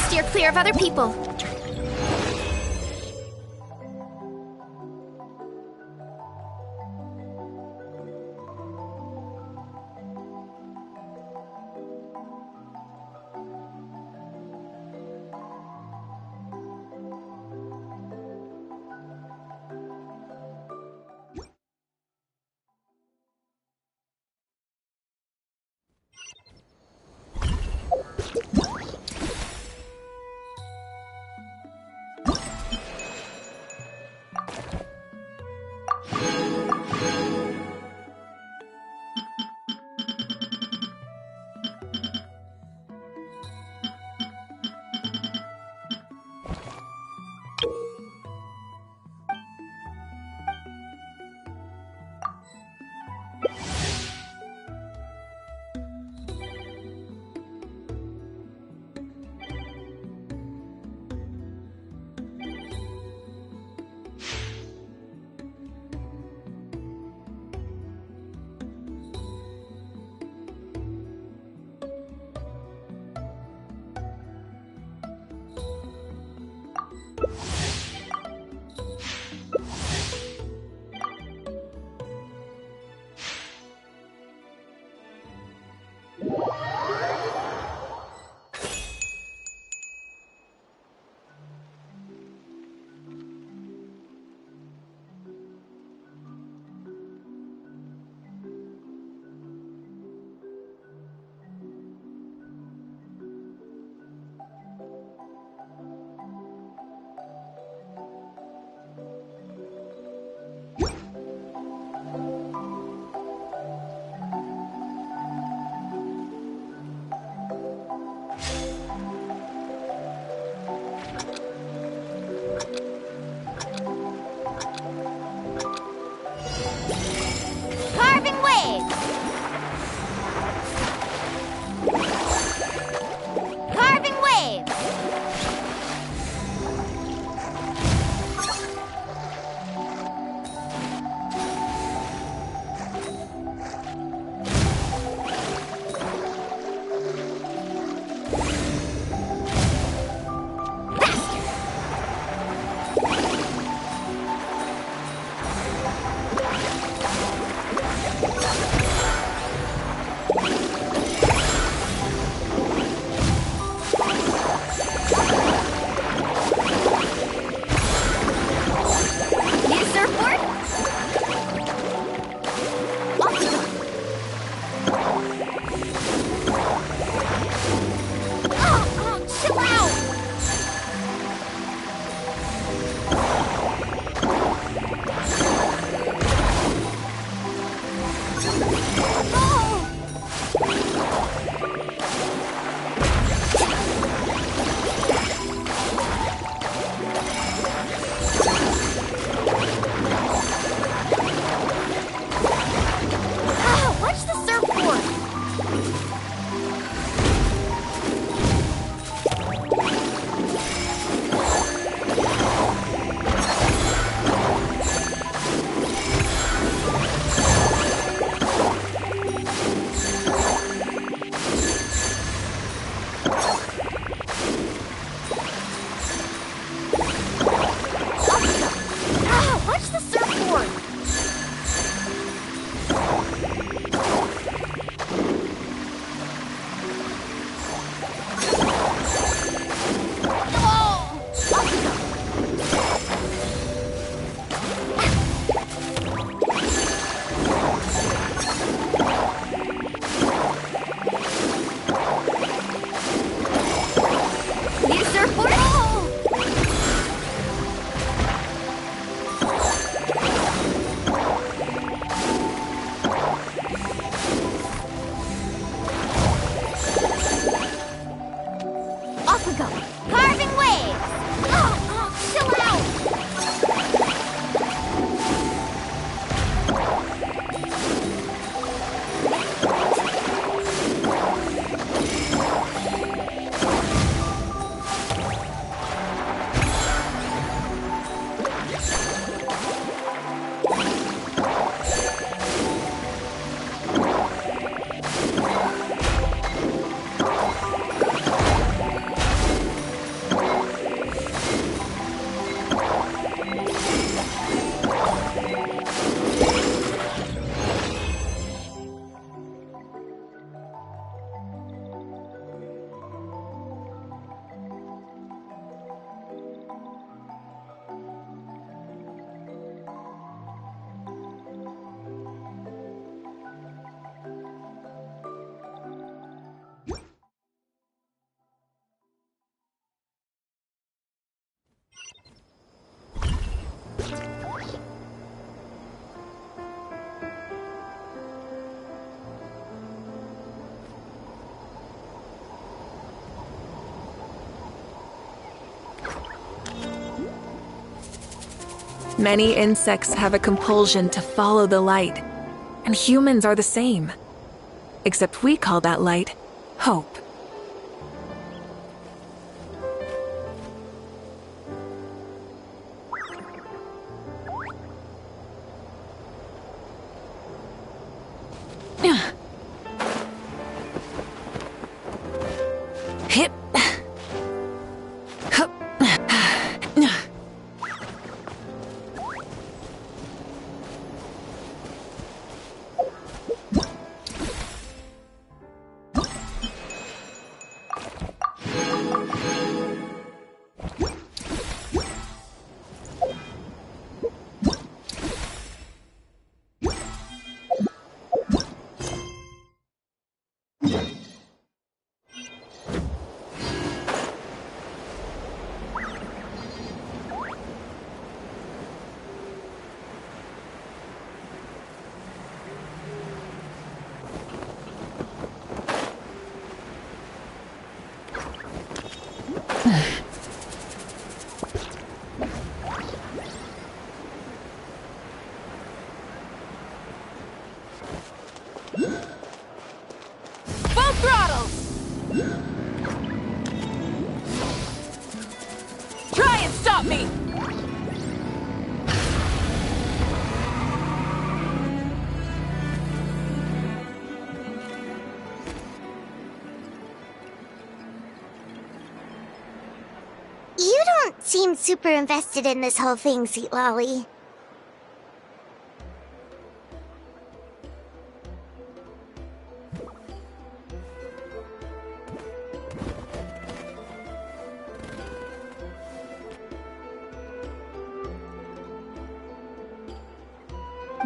Steer clear of other people. Carving waves! Carving waves! Many insects have a compulsion to follow the light, and humans are the same. Except we call that light hope. Hip. Hup. Full throttle! Try and stop me! You don't seem super invested in this whole thing, Sweet Lolly.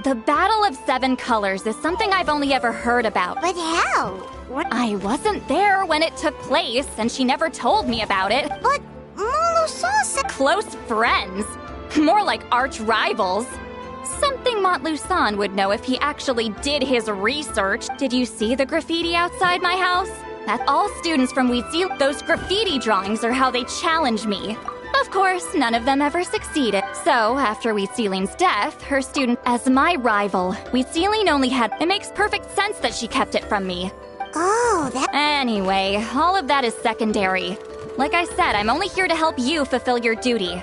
The Battle of Seven Colors is something I've only ever heard about. But how? I wasn't there when it took place, and she never told me about it. But Montluçon said... Close friends. More like arch rivals. Something Montluçon would know if he actually did his research. Did you see the graffiti outside my house? That's all students from Wheatsealing. Those graffiti drawings are how they challenge me. Of course, none of them ever succeeded. So, after Wheatsealing's death, her student as my rival. Wheatsealing only had... It makes perfect sense that she kept it from me. Oh, that... Anyway, all of that is secondary. Like I said, I'm only here to help you fulfill your duty.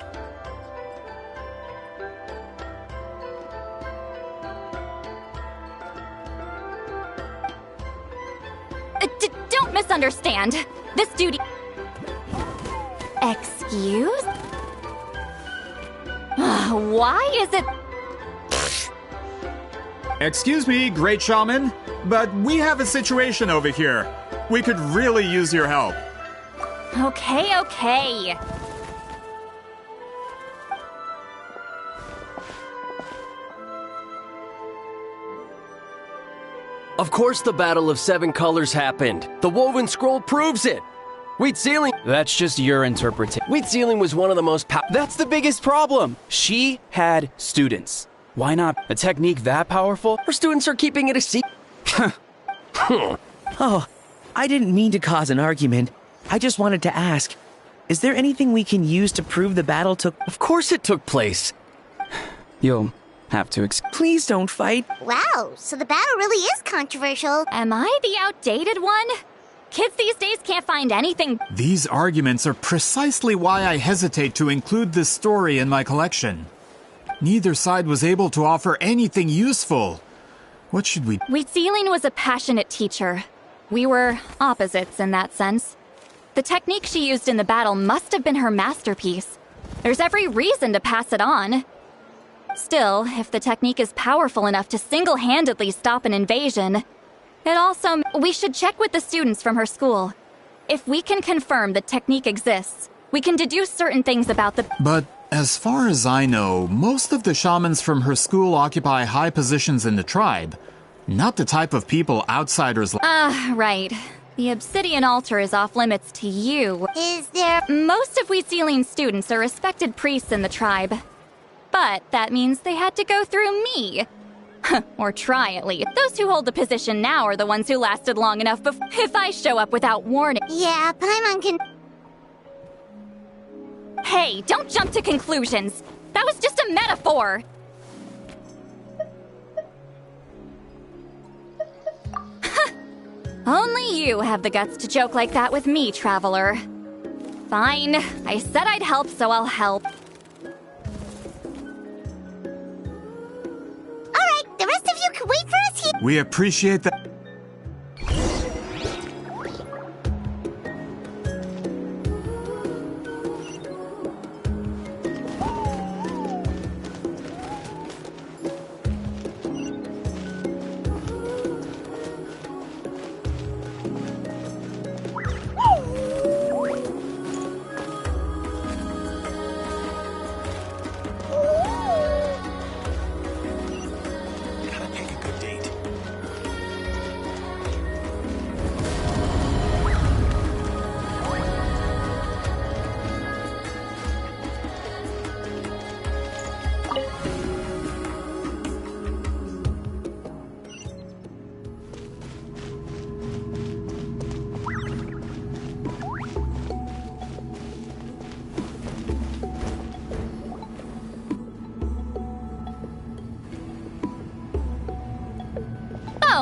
Don't misunderstand. This duty... Excuse? Why is it... Excuse me, Great Shaman, but we have a situation over here. We could really use your help. Okay. Of course the Battle of Seven Colors happened. The Woven Scroll proves it. Wheatsealing... That's just your interpretation. Wheatsealing was one of the most That's the biggest problem. She had students. Why not? A technique that powerful? Her students are keeping it a secret. Oh, I didn't mean to cause an argument. I just wanted to ask, is there anything we can use to prove the battle took... Of course it took place. You'll have to Please don't fight. Wow, so the battle really is controversial. Am I the outdated one? Kids these days can't find anything. These arguments are precisely why I hesitate to include this story in my collection. Neither side was able to offer anything useful. What should we... Wheatsealing was a passionate teacher. We were opposites in that sense. The technique she used in the battle must have been her masterpiece. There's every reason to pass it on. Still, if the technique is powerful enough to single-handedly stop an invasion, it also... We should check with the students from her school. If we can confirm the technique exists, we can deduce certain things about the... But as far as I know, most of the shamans from her school occupy high positions in the tribe. Not the type of people outsiders... Right. The obsidian altar is off limits to you. Is there... Most of Wheatsealing's students are respected priests in the tribe. But that means they had to go through me. Or try, at least. Those who hold the position now are the ones who lasted long enough if I show up without warning. Yeah, Paimon can... Hey, don't jump to conclusions. That was just a metaphor. Only you have the guts to joke like that with me, Traveler. Fine. I said I'd help, so I'll help. Alright, the rest of you can wait for us here. We appreciate that.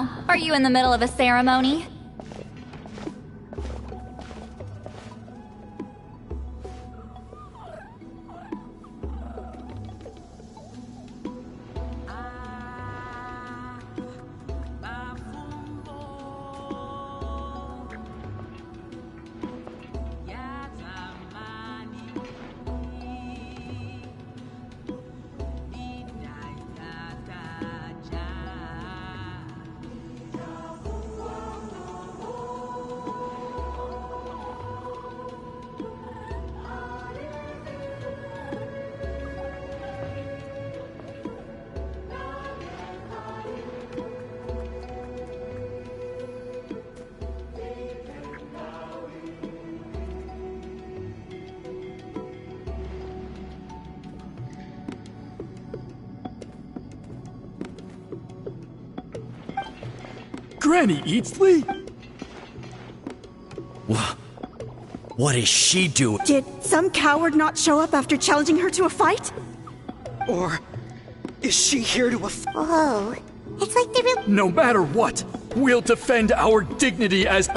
Oh, are you in the middle of a ceremony? Granny Eatsley? What is she doing? Did some coward not show up after challenging her to a fight? Or is she here to Whoa. It's like they really... No matter what, we'll defend our dignity as...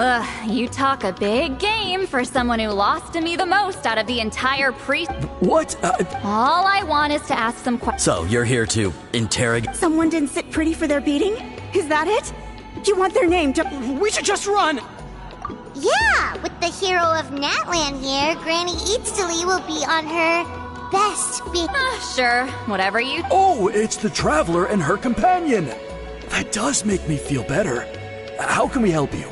You talk a big game for someone who lost to me the most out of the entire What? All I want is to ask some questions. So, you're here to interrogate... Someone didn't sit pretty for their beating? Is that it? You want their name to... We should just run! Yeah, with the hero of Natland here, Granny Eatsley will be on her best Sure, whatever you... Oh, it's the Traveler and her companion! That does make me feel better. How can we help you?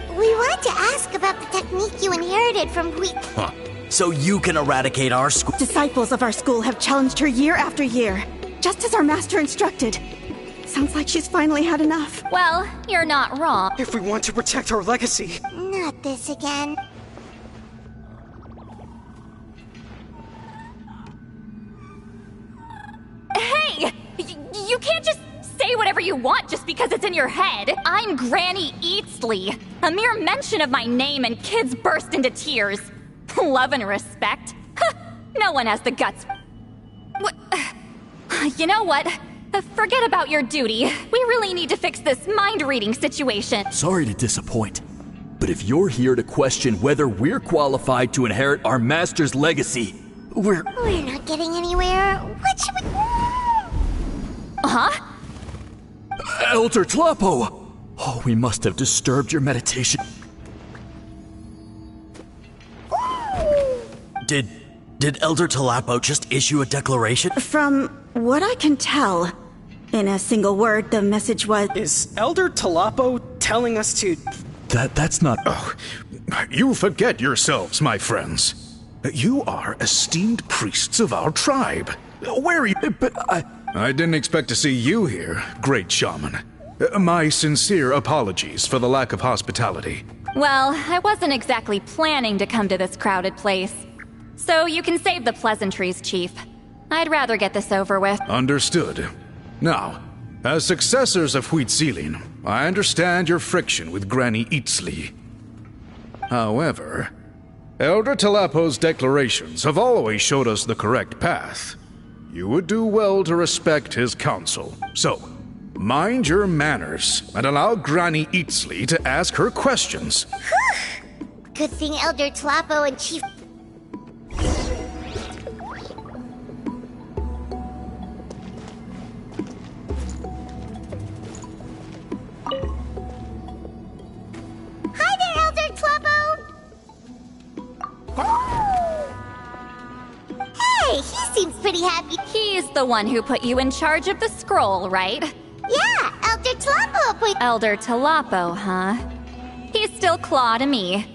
We wanted to ask about the technique you inherited from Huh. So you can eradicate our school... Disciples of our school have challenged her year after year, just as our master instructed. Sounds like she's finally had enough. Well, you're not wrong. If we want to protect our legacy. Not this again. Hey! You can't just say whatever you want just because it's in your head. I'm Granny Eatsley. A mere mention of my name and kids burst into tears. Love and respect? No one has the guts. You know what? Forget about your duty. We really need to fix this mind-reading situation. Sorry to disappoint, but if you're here to question whether we're qualified to inherit our master's legacy, We're not getting anywhere. What should we... Huh? Elder Tlapo! Oh, we must have disturbed your meditation. Did Elder Tlapo just issue a declaration? From what I can tell, in a single word, the message was... Is Elder Tlapo telling us to... That's not... Oh, you forget yourselves, my friends. You are esteemed priests of our tribe. Where are you? But I didn't expect to see you here, great shaman. My sincere apologies for the lack of hospitality. Well, I wasn't exactly planning to come to this crowded place. So you can save the pleasantries, Chief. I'd rather get this over with. Understood. Now, as successors of Huitzilin, I understand your friction with Granny Eatsley. However, Elder Tlapo's declarations have always showed us the correct path. You would do well to respect his counsel. So, mind your manners and allow Granny Eatsley to ask her questions. Good thing Elder Tlapo and Chief... Hi there, Elder Tlapo! Hey, he seems pretty happy. He's the one who put you in charge of the scroll, right? Yeah, Elder Tlapo put... Elder Tlapo, huh? He's still Claw to me.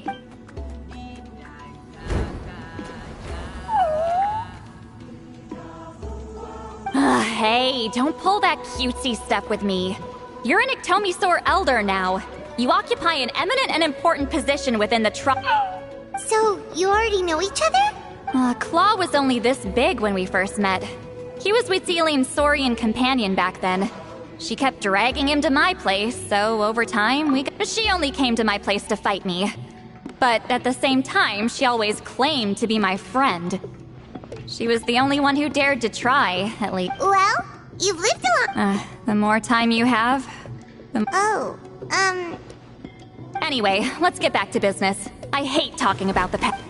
Hey, don't pull that cutesy stuff with me. You're an Iktomisaur Elder now. You occupy an eminent and important position within the tribe. So, you already know each other? Claw was only this big when we first met. He was with Celine's Saurian companion back then. She kept dragging him to my place, so over time, she only came to my place to fight me. But at the same time, she always claimed to be my friend. She was the only one who dared to try, at least. Well, you've lived a lot. The more time you have, Oh, Anyway, let's get back to business. I hate talking about the past.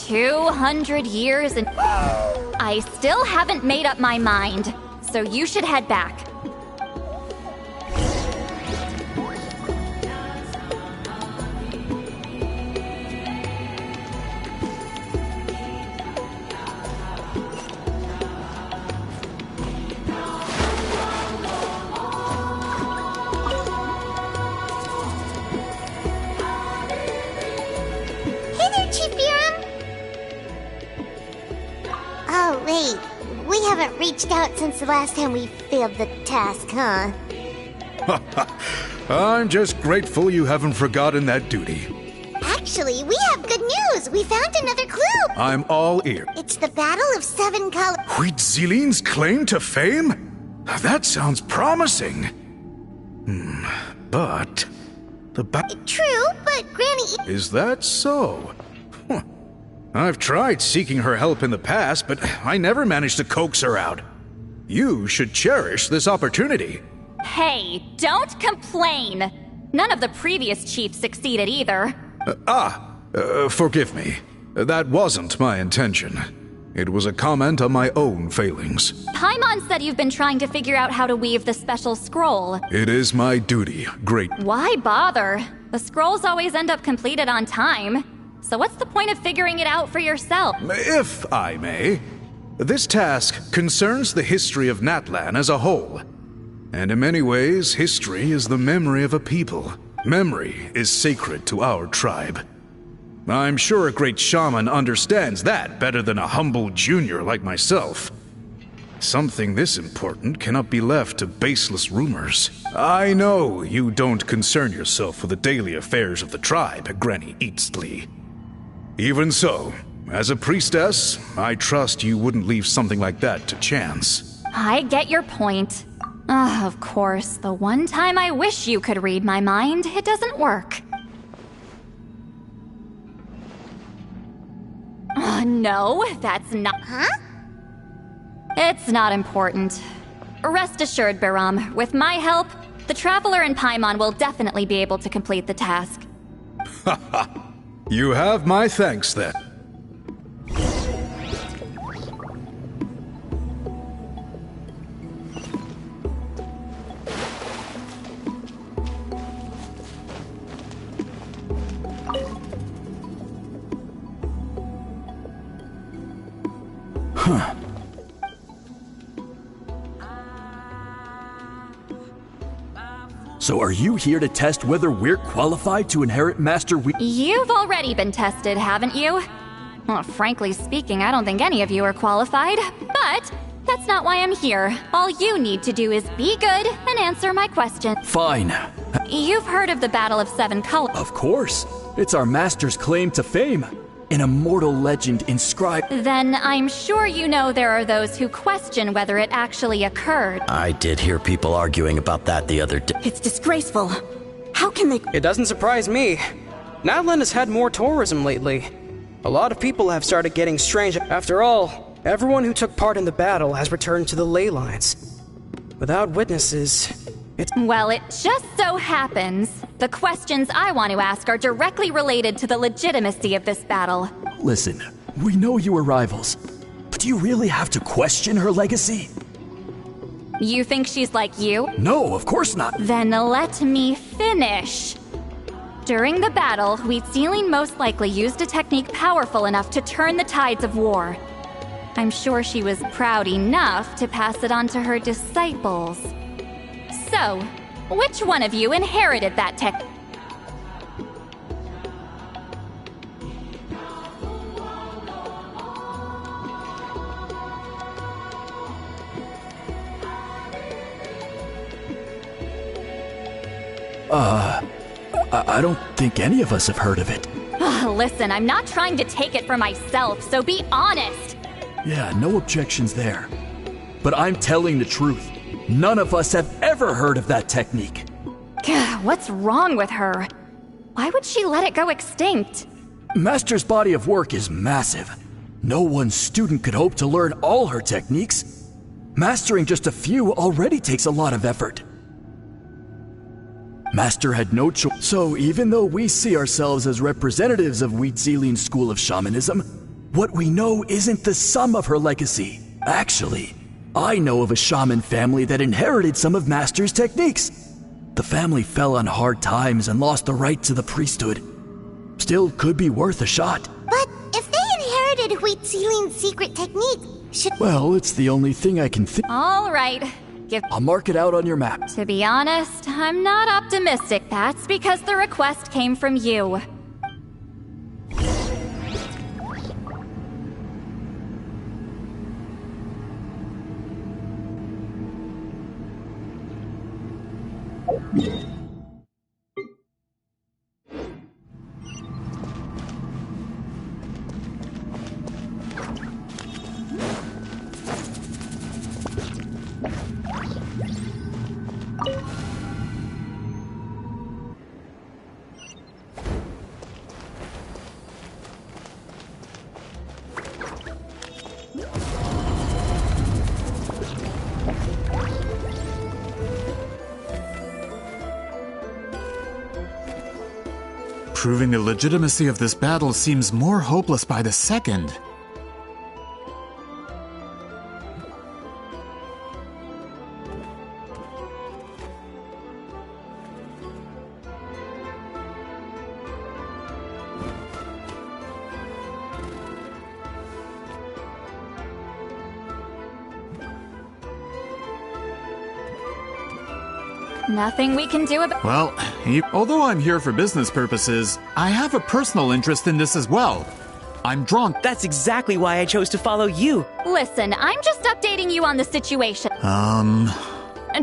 200 years and I still haven't made up my mind, so you should head back. Oh, wait. We haven't reached out since the last time we failed the task, huh? I'm just grateful you haven't forgotten that duty. Actually, we have good news. We found another clue. I'm all ear. It's the Battle of Seven Colors. Wheat Zealin's claim to fame? That sounds promising. But True, but Granny... Is that so? Huh. I've tried seeking her help in the past, but I never managed to coax her out. You should cherish this opportunity. Hey, don't complain! None of the previous chiefs succeeded either. Forgive me. That wasn't my intention. It was a comment on my own failings. Paimon said you've been trying to figure out how to weave the special scroll. It is my duty, great... Why bother? The scrolls always end up completed on time. So what's the point of figuring it out for yourself? If I may, this task concerns the history of Natlan as a whole. And in many ways, history is the memory of a people. Memory is sacred to our tribe. I'm sure a great shaman understands that better than a humble junior like myself. Something this important cannot be left to baseless rumors. I know you don't concern yourself with the daily affairs of the tribe, Granny Eatsley. Even so, as a priestess, I trust you wouldn't leave something like that to chance. I get your point. Of course, the one time I wish you could read my mind, it doesn't work. No, that's not... Huh? It's not important. Rest assured, Biram, with my help, the Traveler and Paimon will definitely be able to complete the task. You have my thanks, then. Huh. So are you here to test whether we're qualified to inherit Master Wheat? You've already been tested, haven't you? Well, frankly speaking, I don't think any of you are qualified, but that's not why I'm here. All you need to do is be good and answer my question. Fine. You've heard of the Battle of Seven Colors. Of course. It's our master's claim to fame. An immortal legend inscribed... Then I'm sure you know there are those who question whether it actually occurred. I did hear people arguing about that the other day. It's disgraceful. How can they... It doesn't surprise me. Natlan has had more tourism lately. A lot of people have started getting strange. After all, everyone who took part in the battle has returned to the ley lines. Without witnesses, it's... Well, it just so happens the questions I want to ask are directly related to the legitimacy of this battle. Listen, we know you were rivals, but do you really have to question her legacy? You think she's like you? No, of course not. Then let me finish. During the battle, Wheat Ceiling most likely used a technique powerful enough to turn the tides of war. I'm sure she was proud enough to pass it on to her disciples. So, which one of you inherited that tech? I don't think any of us have heard of it. Listen, I'm not trying to take it for myself, so be honest. Yeah, no objections there. But I'm telling the truth. None of us have ever heard of that technique. What's wrong with her? Why would she let it go extinct? Master's body of work is massive. No one student could hope to learn all her techniques. Mastering just a few already takes a lot of effort. Master had no choice. So even though we see ourselves as representatives of Wheat Xeline's school of shamanism, what we know isn't the sum of her legacy. Actually, I know of a shaman family that inherited some of Master's techniques. The family fell on hard times and lost the right to the priesthood. Still could be worth a shot. But if they inherited Wheat Xeline's secret technique, Well, it's the only thing I can think. All right. I'll mark it out on your map. To be honest, I'm not optimistic. That's because the request came from you. Proving the legitimacy of this battle seems more hopeless by the second. Nothing we can do about. Well, although I'm here for business purposes, I have a personal interest in this as well. I'm drawn. That's exactly why I chose to follow you. Listen, I'm just updating you on the situation.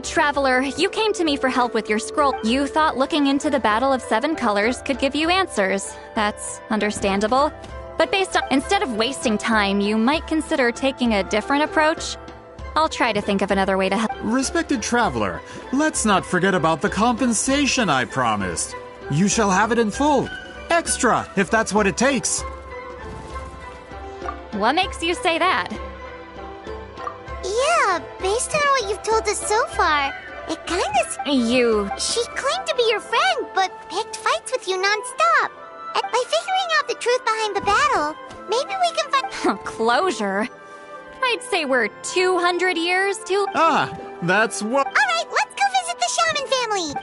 Traveler, you came to me for help with your scroll. You thought looking into the Battle of Seven Colors could give you answers. That's understandable. But instead of wasting time, you might consider taking a different approach. I'll try to think of another way to help. Respected traveler, let's not forget about the compensation I promised. You shall have it in full. Extra, if that's what it takes. What makes you say that? Yeah, based on what you've told us so far, it kinda... She claimed to be your friend, but picked fights with you non-stop. And by figuring out the truth behind the battle, maybe we can find... Closure? I'd say we're 200 years too... That's what... Alright, let's go visit the shaman family!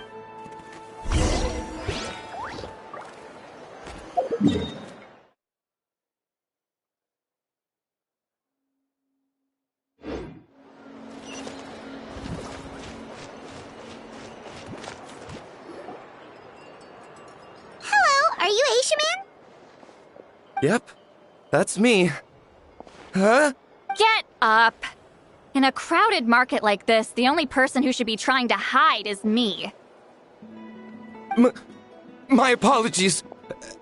Hello, are you Aisha Man? Yep, that's me. Huh? Get up! In a crowded market like this, the only person who should be trying to hide is me. My apologies.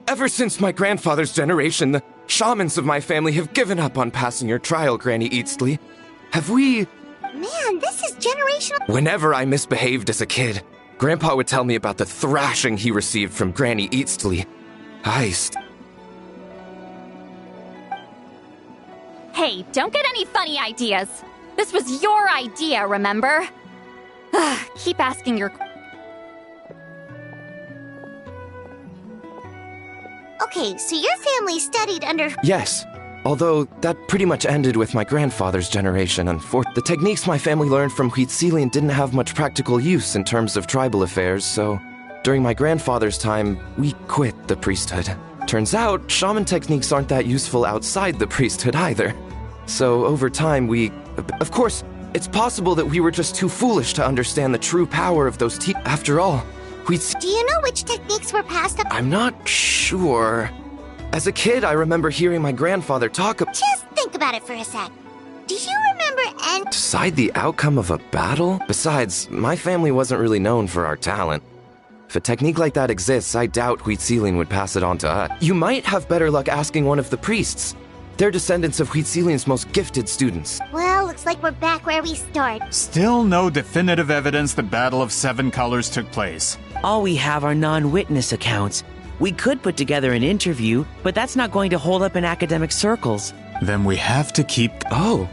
Ever since my grandfather's generation, the shamans of my family have given up on passing your trial, Granny Eatsley. Have we... Man, this is generational... Whenever I misbehaved as a kid, Grandpa would tell me about the thrashing he received from Granny Eatsley. Hey, don't get any funny ideas. This was your idea, remember? Keep asking your... Okay, so your family studied under... Yes, although that pretty much ended with my grandfather's generation. The techniques my family learned from Wheat Xelian didn't have much practical use in terms of tribal affairs, so during my grandfather's time, we quit the priesthood. Turns out, shaman techniques aren't that useful outside the priesthood either. So over time, Of course, it's possible that we were just too foolish to understand the true power of those After all, Do you know which techniques were passed up? I'm not sure. As a kid, I remember hearing my grandfather talk about... Just think about it for a sec. Do you remember Decide the outcome of a battle? Besides, my family wasn't really known for our talent. If a technique like that exists, I doubt Wheat Xelian would pass it on to us. You might have better luck asking one of the priests. They're descendants of Wheat Xelian's most gifted students. Well, looks like we're back where we started. Still no definitive evidence the Battle of Seven Colors took place. All we have are non-witness accounts. We could put together an interview, but that's not going to hold up in academic circles. Then we have to keep... Oh,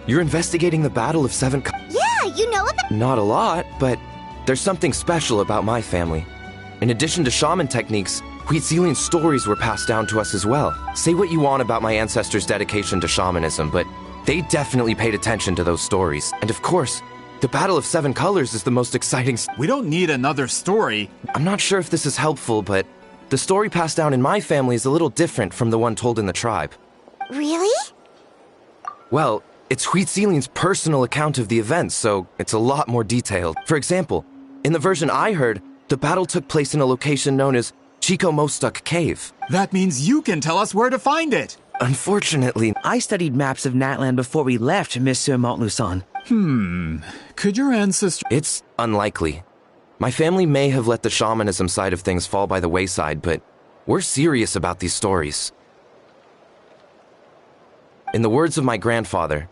You're investigating the Battle of Seven Yeah, you know about— Not a lot, but there's something special about my family. In addition to shaman techniques, Huitzilian stories were passed down to us as well. Say what you want about my ancestors' dedication to shamanism, but they definitely paid attention to those stories. And of course, the Battle of Seven Colors is the most exciting— We don't need another story. I'm not sure if this is helpful, but the story passed down in my family is a little different from the one told in the tribe. Really? Well, it's Huitzilian's personal account of the events, so it's a lot more detailed. For example, in the version I heard, the battle took place in a location known as Chico Mostuk Cave. That means you can tell us where to find it. Unfortunately, I studied maps of Natland before we left, Monsieur Montluçon. Could your ancestor— It's unlikely. My family may have let the shamanism side of things fall by the wayside, but we're serious about these stories. In the words of my grandfather,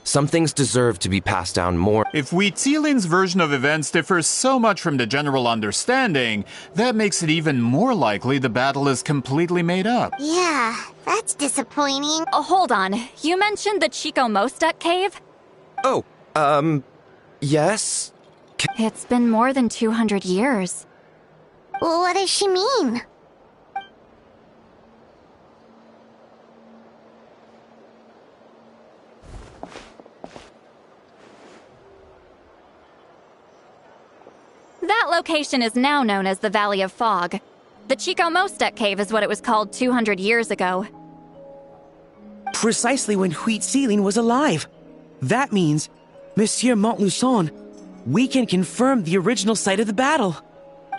some things deserve to be passed down more. If Huitzilian's version of events differs so much from the general understanding, that makes it even more likely the battle is completely made up. Yeah, that's disappointing. Oh, hold on. You mentioned the Chico Mostuk cave? Oh, yes? It's been more than 200 years. Well, what does she mean? That location is now known as the Valley of Fog. The Chico Mostuk cave is what it was called 200 years ago. Precisely when Huitzilin was alive. That means, Monsieur Montluçon, we can confirm the original site of the battle.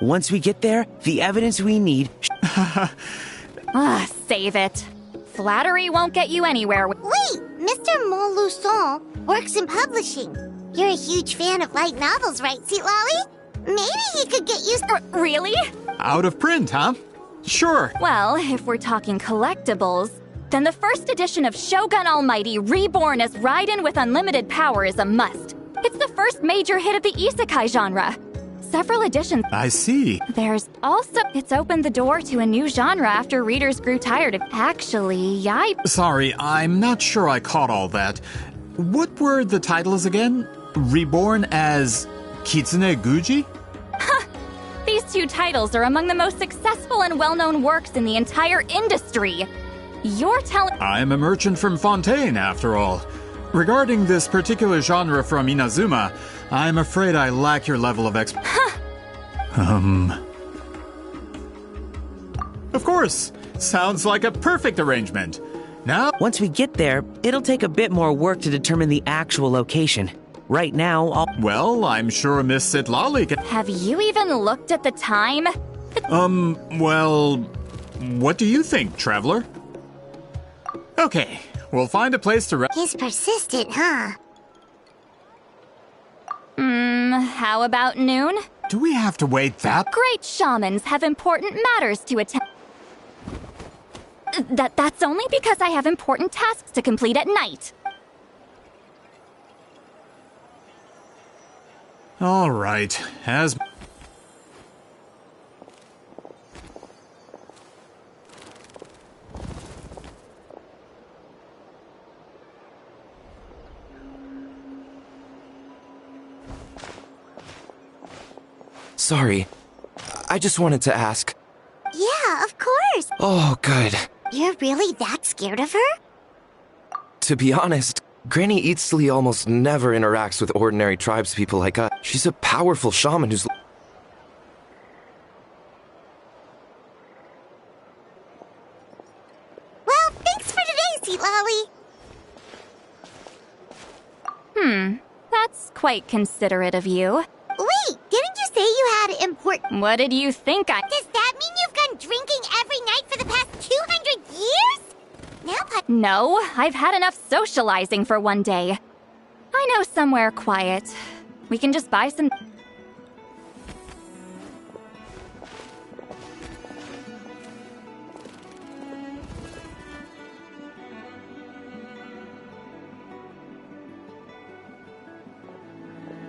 Once we get there, the evidence we need— Save it. Flattery won't get you anywhere. Wait, Mr. Montluçon works in publishing. You're a huge fan of light novels, right, Sweet Lolly? Maybe he could get you— Really? Out of print, huh? Sure. Well, if we're talking collectibles, then the first edition of Shogun Almighty reborn as Raiden with unlimited power is a must. It's the first major hit of the isekai genre. Several editions— I see. There's also— It's opened the door to a new genre after readers grew tired of— Actually, Sorry, I'm not sure I caught all that. What were the titles again? Reborn as Kitsune Guji? These two titles are among the most successful and well-known works in the entire industry. You're telling— I'm a merchant from Fontaine, after all. Regarding this particular genre from Inazuma, I'm afraid I lack your level of Of course. Sounds like a perfect arrangement. Now— Once we get there, it'll take a bit more work to determine the actual location. Right now, Well, I'm sure Miss Sitlali can— Have you even looked at the time? Well, what do you think, traveler? Okay, we'll find a place to He's persistent, huh? How about noon? Do we have to wait that— Great shamans have important matters to attend. That's only because I have important tasks to complete at night. All right, as— Sorry. I just wanted to ask. Yeah, of course. Oh, good. You're really that scared of her? To be honest, Granny Eatsley almost never interacts with ordinary tribespeople like us. She's a powerful shaman who's— Well, thanks for today, Sweet Lolly. That's quite considerate of you. Wait, didn't you say you had important— What did you think Does that mean you've gone drinking every night for the past 200 years? Now, No, I've had enough socializing for one day. I know somewhere quiet. We can just buy some—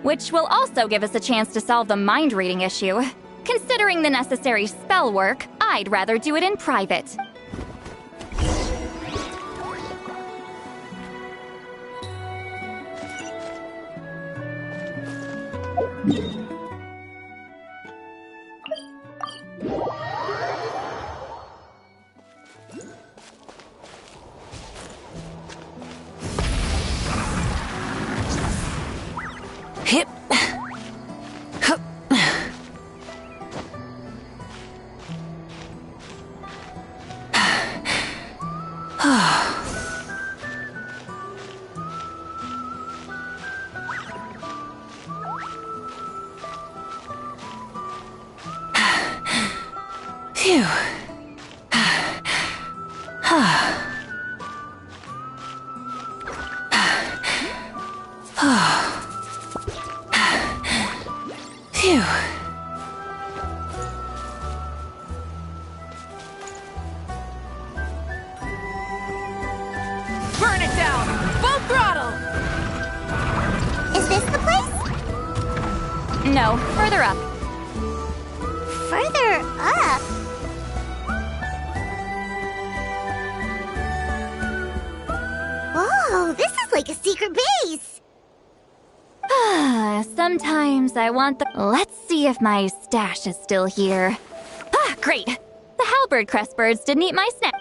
Which will also give us a chance to solve the mind reading issue. Considering the necessary spell work, I'd rather do it in private. Hip. Hup. Phew. Phew. Burn it down! Full throttle! Is this the place? No, further up. Further up? Whoa, this is like a secret base! Sometimes I want the... Let's see if my stash is still here. Ah, great! The halberd crest birds didn't eat my snack.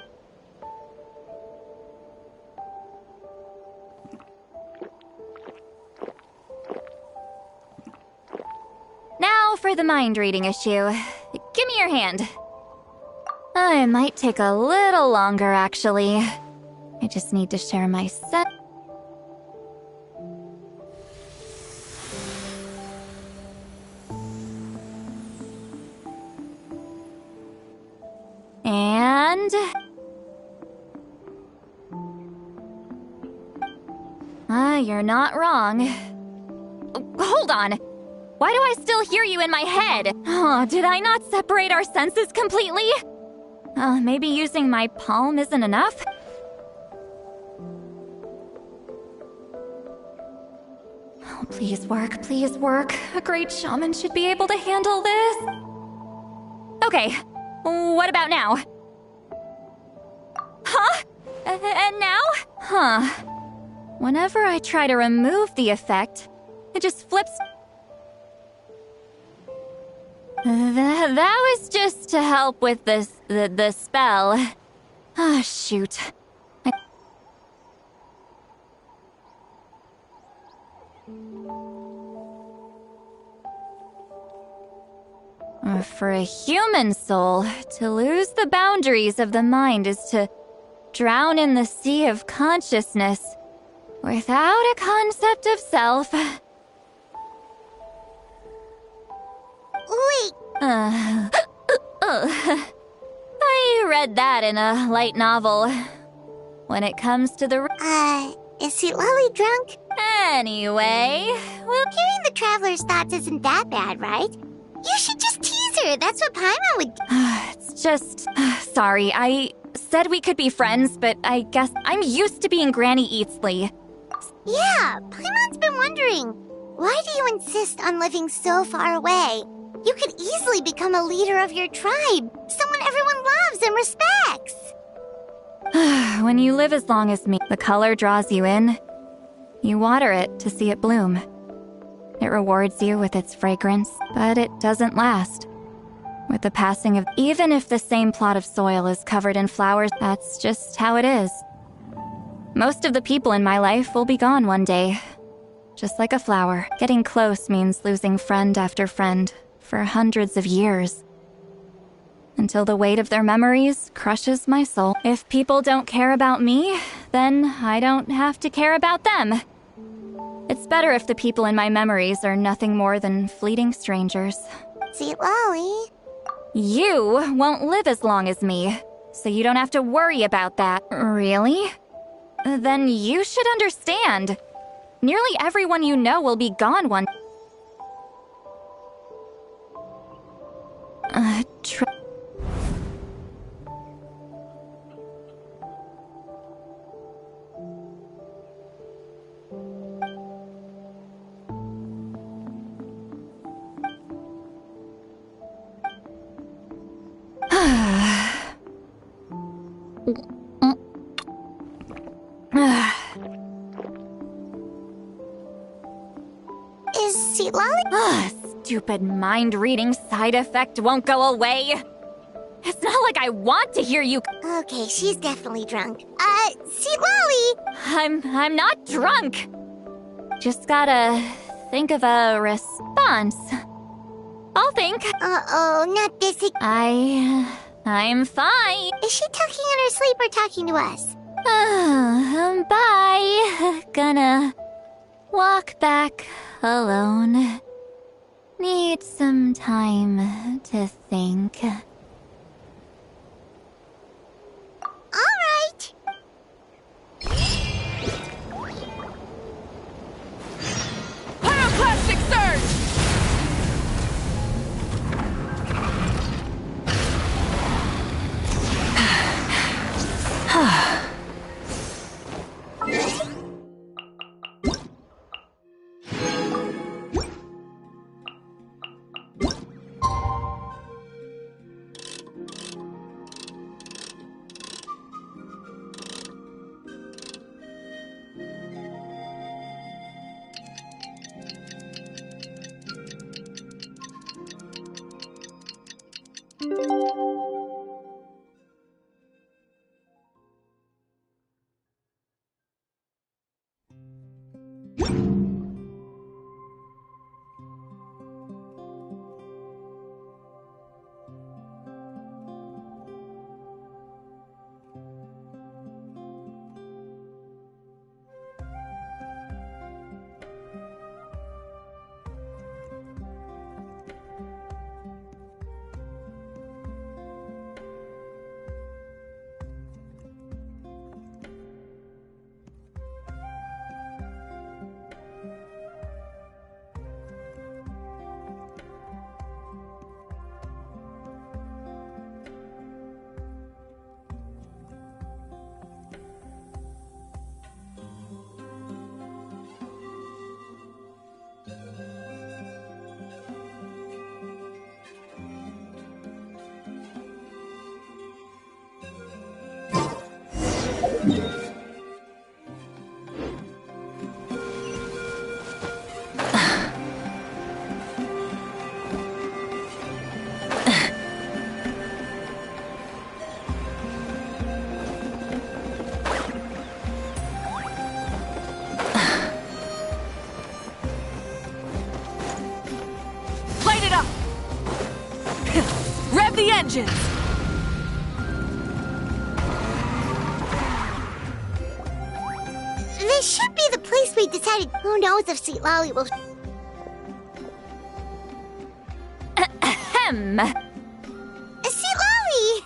Now for the mind reading issue. Give me your hand. It might take a little longer, actually. I just need to share my set. And... you're not wrong. Hold on! Why do I still hear you in my head? Oh, did I not separate our senses completely? Maybe using my palm isn't enough? Oh, please work, please work. A great shaman should be able to handle this. Okay, what about now? Huh? And now? Huh. Whenever I try to remove the effect, it just flips. That was just to help with the spell. Ah, shoot. For a human soul, to lose the boundaries of the mind is to drown in the sea of consciousness without a concept of self. Wait. I read that in a light novel. When it comes to the... Is Sweet Lolly drunk? Anyway... Well, hearing the Traveler's thoughts isn't that bad, right? You should just tease her. That's what Paimon would do. It's just... sorry, I said we could be friends, but I guess I'm used to being Granny Eatsley. Yeah, Paimon's been wondering. Why do you insist on living so far away? You could easily become a leader of your tribe. Someone everyone loves and respects. When you live as long as me, the color draws you in. You water it to see it bloom. It rewards you with its fragrance, but it doesn't last. With the passing of... Even if the same plot of soil is covered in flowers, that's just how it is. Most of the people in my life will be gone one day. Just like a flower. Getting close means losing friend after friend for hundreds of years. Until the weight of their memories crushes my soul. If people don't care about me, then I don't have to care about them. It's better if the people in my memories are nothing more than fleeting strangers. Sweet Lolly. You won't live as long as me, so you don't have to worry about that. Really? Then you should understand. Nearly everyone you know will be gone one... Is Sweet Lolly? Ugh, stupid mind-reading side effect won't go away. It's not like I want to hear you. Okay, she's definitely drunk. Sweet Lolly! I'm not drunk. Just gotta think of a response. I'll think. Uh-oh, not this I'm fine. Is she talking in her sleep or talking to us? Bye. Gonna walk back alone. Need some time to think. Alright. Pyroclastic surge! Rev the engines! This should be the place we decided. Who knows if Sweet Lolly will... Ahem. Sweet Lolly!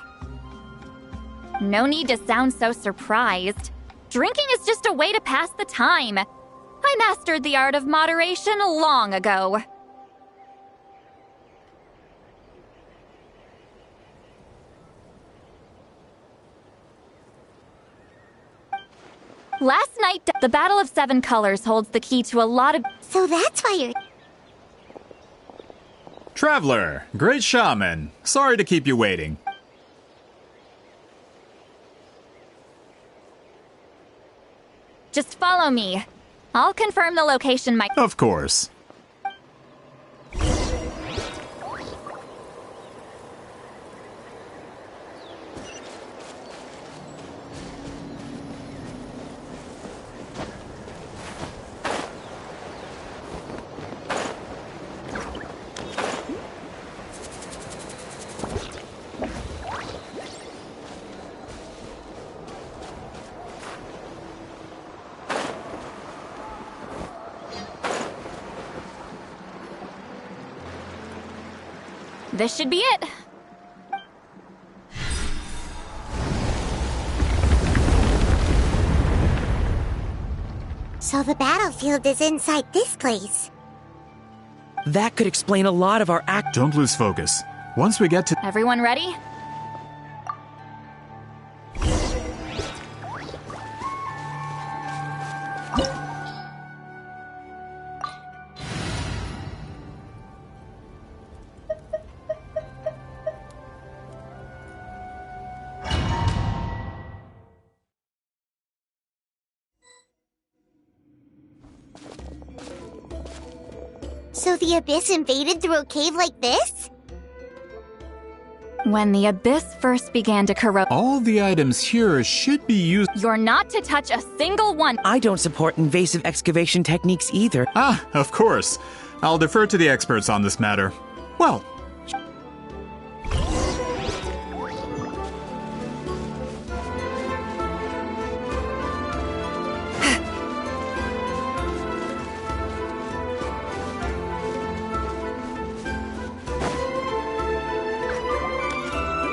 No need to sound so surprised. Drinking is just a way to pass the time. I mastered the art of moderation long ago. Last night, the Battle of Seven Colors holds the key to a lot of... So that's why you're... Traveler, great shaman. Sorry to keep you waiting. Just follow me. I'll confirm the location Of course. This should be it. So the battlefield is inside this place. That could explain a lot of our act. Don't lose focus. Once we get to... Everyone ready? So the Abyss invaded through a cave like this? When the Abyss first began to corrupt... All the items here should be used... You're not to touch a single one! I don't support invasive excavation techniques either. Ah, of course. I'll defer to the experts on this matter. Well...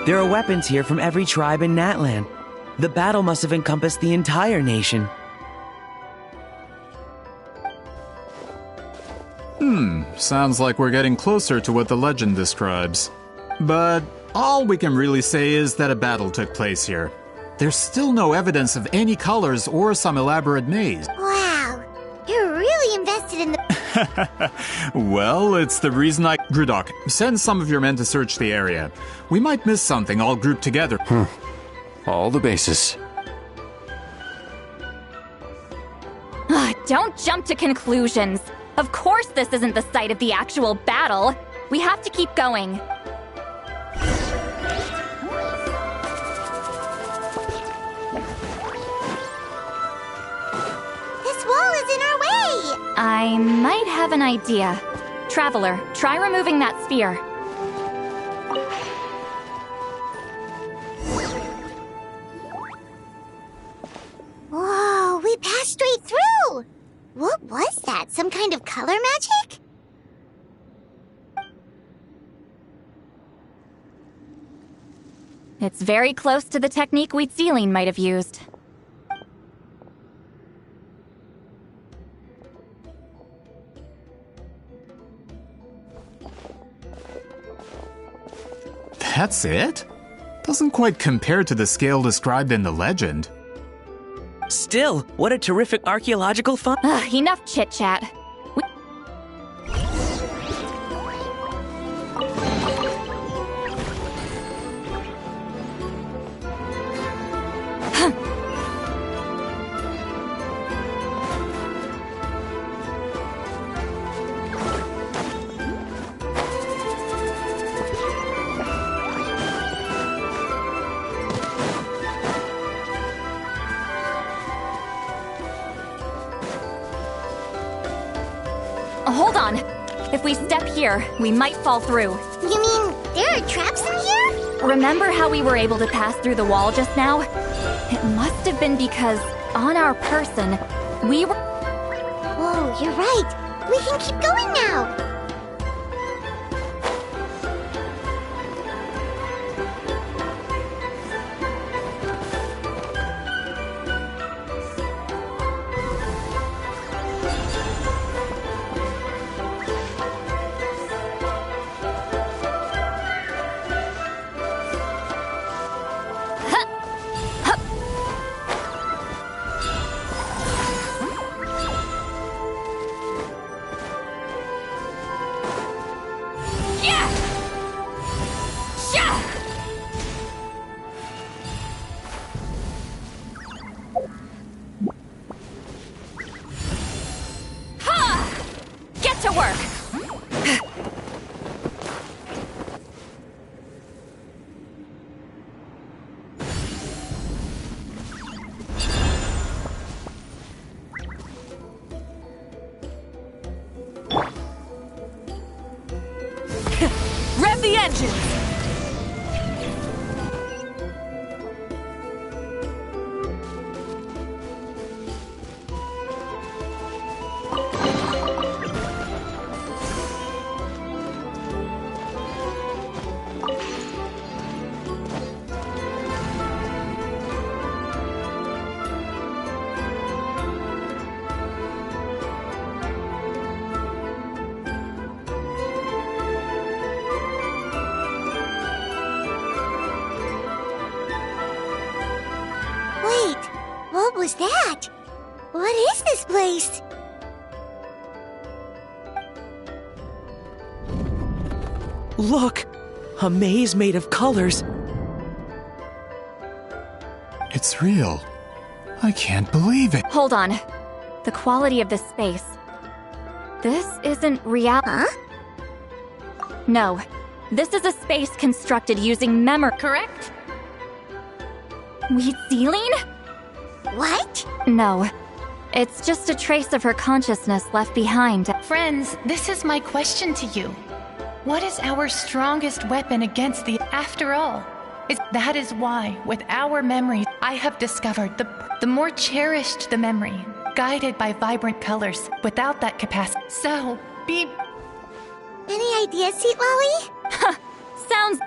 There are weapons here from every tribe in Natland. The battle must have encompassed the entire nation. Sounds like we're getting closer to what the legend describes. But all we can really say is that a battle took place here. There's still no evidence of any colors or some elaborate maze. Wow, you're really invested in the... Well, it's the reason I... Grudok, send some of your men to search the area. We might miss something all grouped together. All the bases. Don't jump to conclusions. Of course this isn't the site of the actual battle. We have to keep going. This wall is in our way! I might have an idea. Traveler, try removing that sphere. Whoa, we passed straight through! What was that? Some kind of color magic? It's very close to the technique Wheatsealing might have used. That's it? Doesn't quite compare to the scale described in the legend. Still, what a terrific archaeological find. Enough chit-chat. Hold on. If we step here, we might fall through. You mean there are traps in here? Remember how we were able to pass through the wall just now? It must have been because, on our person, we were... Whoa, you're right. We can keep going now. To work. Rev the engines! What was that? What is this place? Look! A maze made of colors. It's real. I can't believe it. Hold on. The quality of this space. This isn't real. Huh? No. This is a space constructed using memory. Correct? Wheatzeline? What? No. It's just a trace of her consciousness left behind. Friends, this is my question to you. What is our strongest weapon against the... After all, that is why, with our memories, I have discovered the more cherished the memory, guided by vibrant colors, without that capacity. So, be... Any ideas, Sweet Lolly? Sounds...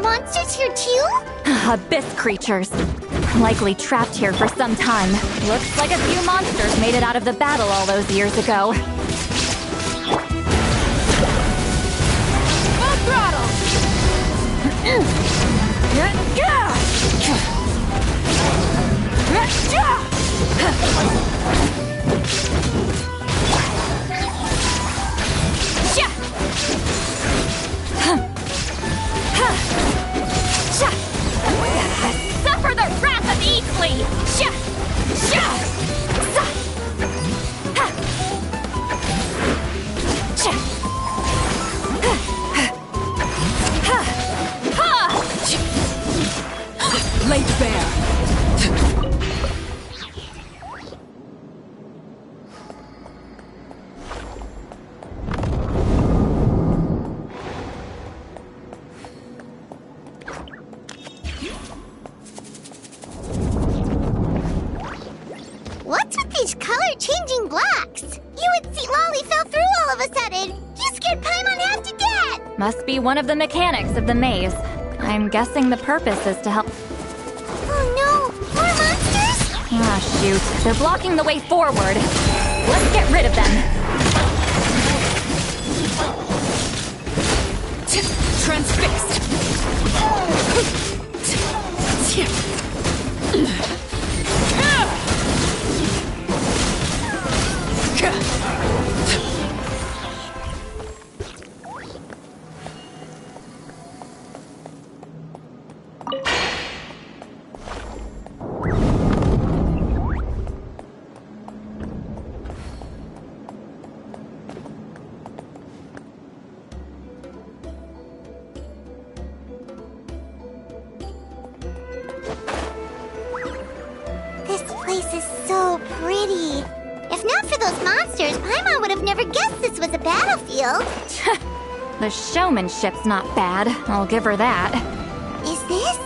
Monsters here too? Abyss creatures. Likely trapped here for some time. Looks like a few monsters made it out of the battle all those years ago. Full throttle! Suffer the wrath of Easley! Laid bare. What's with these color-changing blocks? You and Sweet Lolly fell through all of a sudden. You scared Paimon half to death. Must be one of the mechanics of the maze. I'm guessing the purpose is to help... Oh no! More monsters? Ah, shoot. They're blocking the way forward. Let's get rid of them. Transfixed. This place is so pretty. If not for those monsters, Paimon would have never guessed this was a battlefield. The showmanship's not bad. I'll give her that. Is this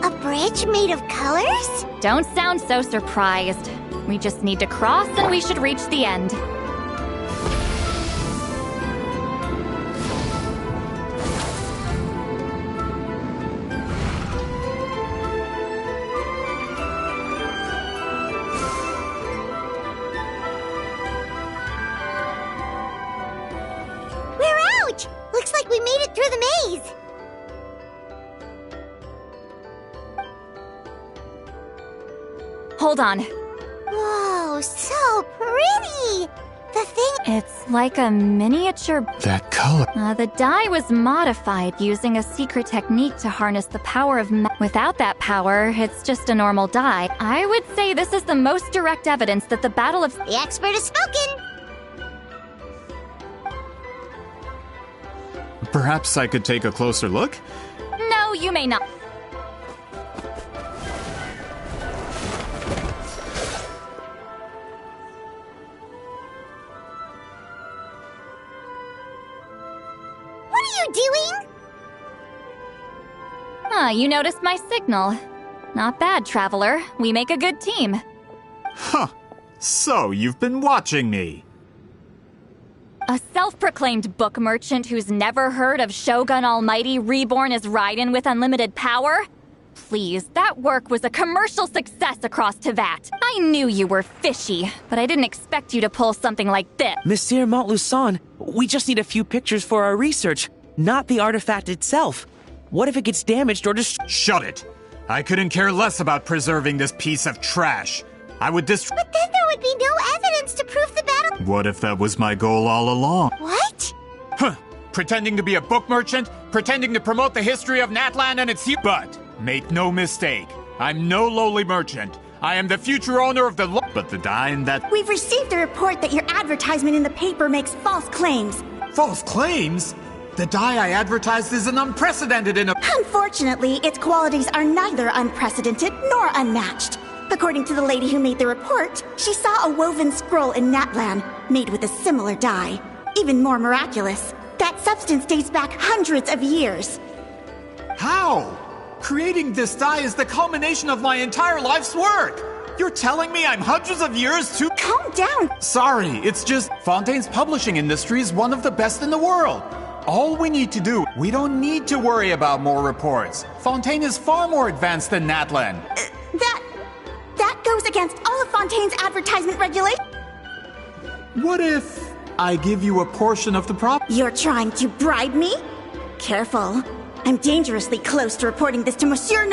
a bridge made of colors? Don't sound so surprised. We just need to cross and we should reach the end. We're out! Looks like we made it through the maze. Hold on. Whoa, so pretty! The thing... It's like a miniature... That color. The dye was modified using a secret technique to harness the power of Without that power, it's just a normal dye. I would say this is the most direct evidence that the Battle of... The expert has spoken! Perhaps I could take a closer look? No, you may not. What are you doing? You noticed my signal. Not bad, Traveler. We make a good team. Huh. So, you've been watching me. A self-proclaimed book merchant who's never heard of Shogun Almighty reborn as Raiden with unlimited power? Please, that work was a commercial success across Teyvat. I knew you were fishy, but I didn't expect you to pull something like this. Monsieur Montluçon, we just need a few pictures for our research, not the artifact itself. What if it gets damaged or destroyed? Shut it! I couldn't care less about preserving this piece of trash. I would But then there would be no evidence to prove the battle... What if that was my goal all along? What? Huh. Pretending to be a book merchant? Pretending to promote the history of Natlan and its... But, make no mistake, I'm no lowly merchant. I am the future owner of the... But the dye in that... We've received a report that your advertisement in the paper makes false claims. False claims? The dye I advertised is an unprecedented in a... Unfortunately, its qualities are neither unprecedented nor unmatched. According to the lady who made the report, she saw a woven scroll in Natlan made with a similar dye. Even more miraculous, that substance dates back hundreds of years. How? Creating this dye is the culmination of my entire life's work. You're telling me I'm hundreds of years too... Calm down! Sorry, it's just Fontaine's publishing industry is one of the best in the world. All we need to do, we don't need to worry about more reports. Fontaine is far more advanced than Natlan. That goes against all of Fontaine's advertisement regulations. What if I give you a portion of the prop? You're trying to bribe me? Careful. I'm dangerously close to reporting this to Monsieur...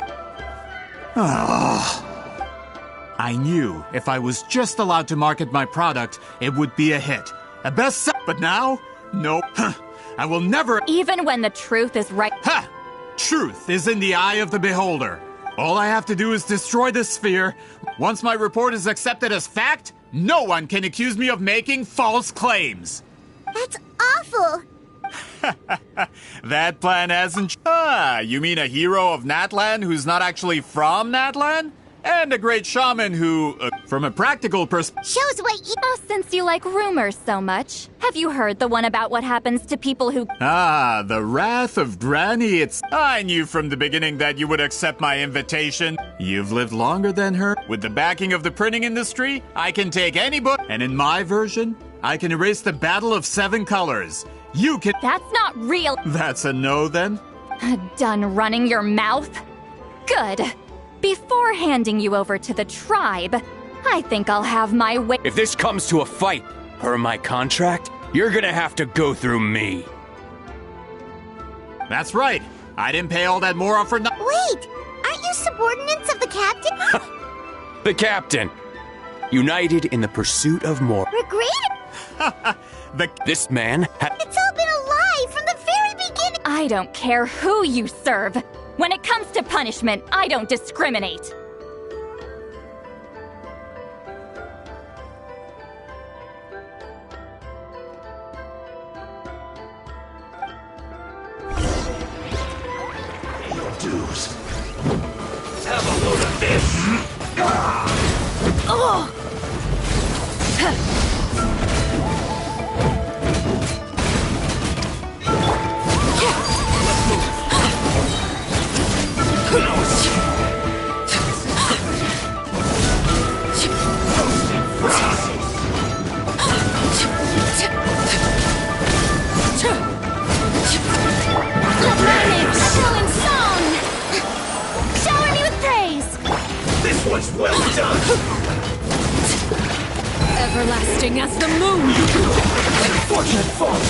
I knew if I was just allowed to market my product, it would be a hit. A bestseller. But now? Nope. I will never... Even when the truth is right... Ha! Truth is in the eye of the beholder. All I have to do is destroy this sphere. Once my report is accepted as fact, no one can accuse me of making false claims. That's awful. That plan hasn't... you mean a hero of Natlan who's not actually from Natlan? And a great shaman who, from a practical perspective... Shows what you... since you like rumors so much, have you heard the one about what happens to people who... The wrath of Granny, I knew from the beginning that you would accept my invitation. You've lived longer than her. With the backing of the printing industry, I can take any book, and in my version, I can erase the Battle of 7 Colors. You can... That's not real... That's a no, then? Done running your mouth? Good. Before handing you over to the tribe, I think I'll have my way. If this comes to a fight, per my contract, you're gonna have to go through me. That's right. I didn't pay all that more for no- Wait! Aren't you subordinates of the captain? The captain. United in the pursuit of more. Regret? This man had... It's all been a lie from the very beginning! I don't care who you serve. When it comes to punishment, I don't discriminate. Dudes, have a load of this. Oh! Shower me with praise! This was well done. Everlasting as the moon. Fortunate fault.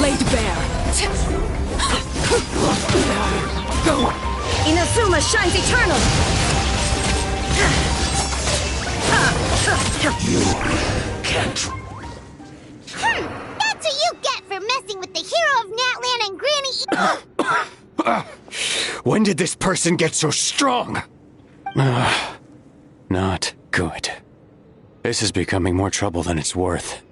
Laid bare. Go! Inazuma shines eternal! When did this person get so strong? Not good. This is becoming more trouble than it's worth.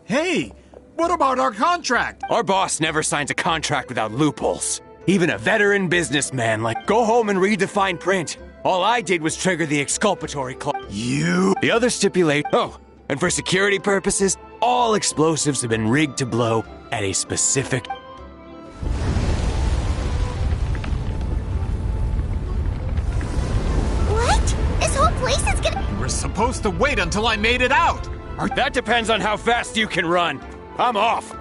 Hey, what about our contract? Our boss never signs a contract without loopholes. Even a veteran businessman like, go home and read the fine print. All I did was trigger the exculpatory clause. The other stipulate, and for security purposes, all explosives have been rigged to blow at a specific... What? This whole place is gonna... You were supposed to wait until I made it out! That depends on how fast you can run. I'm off.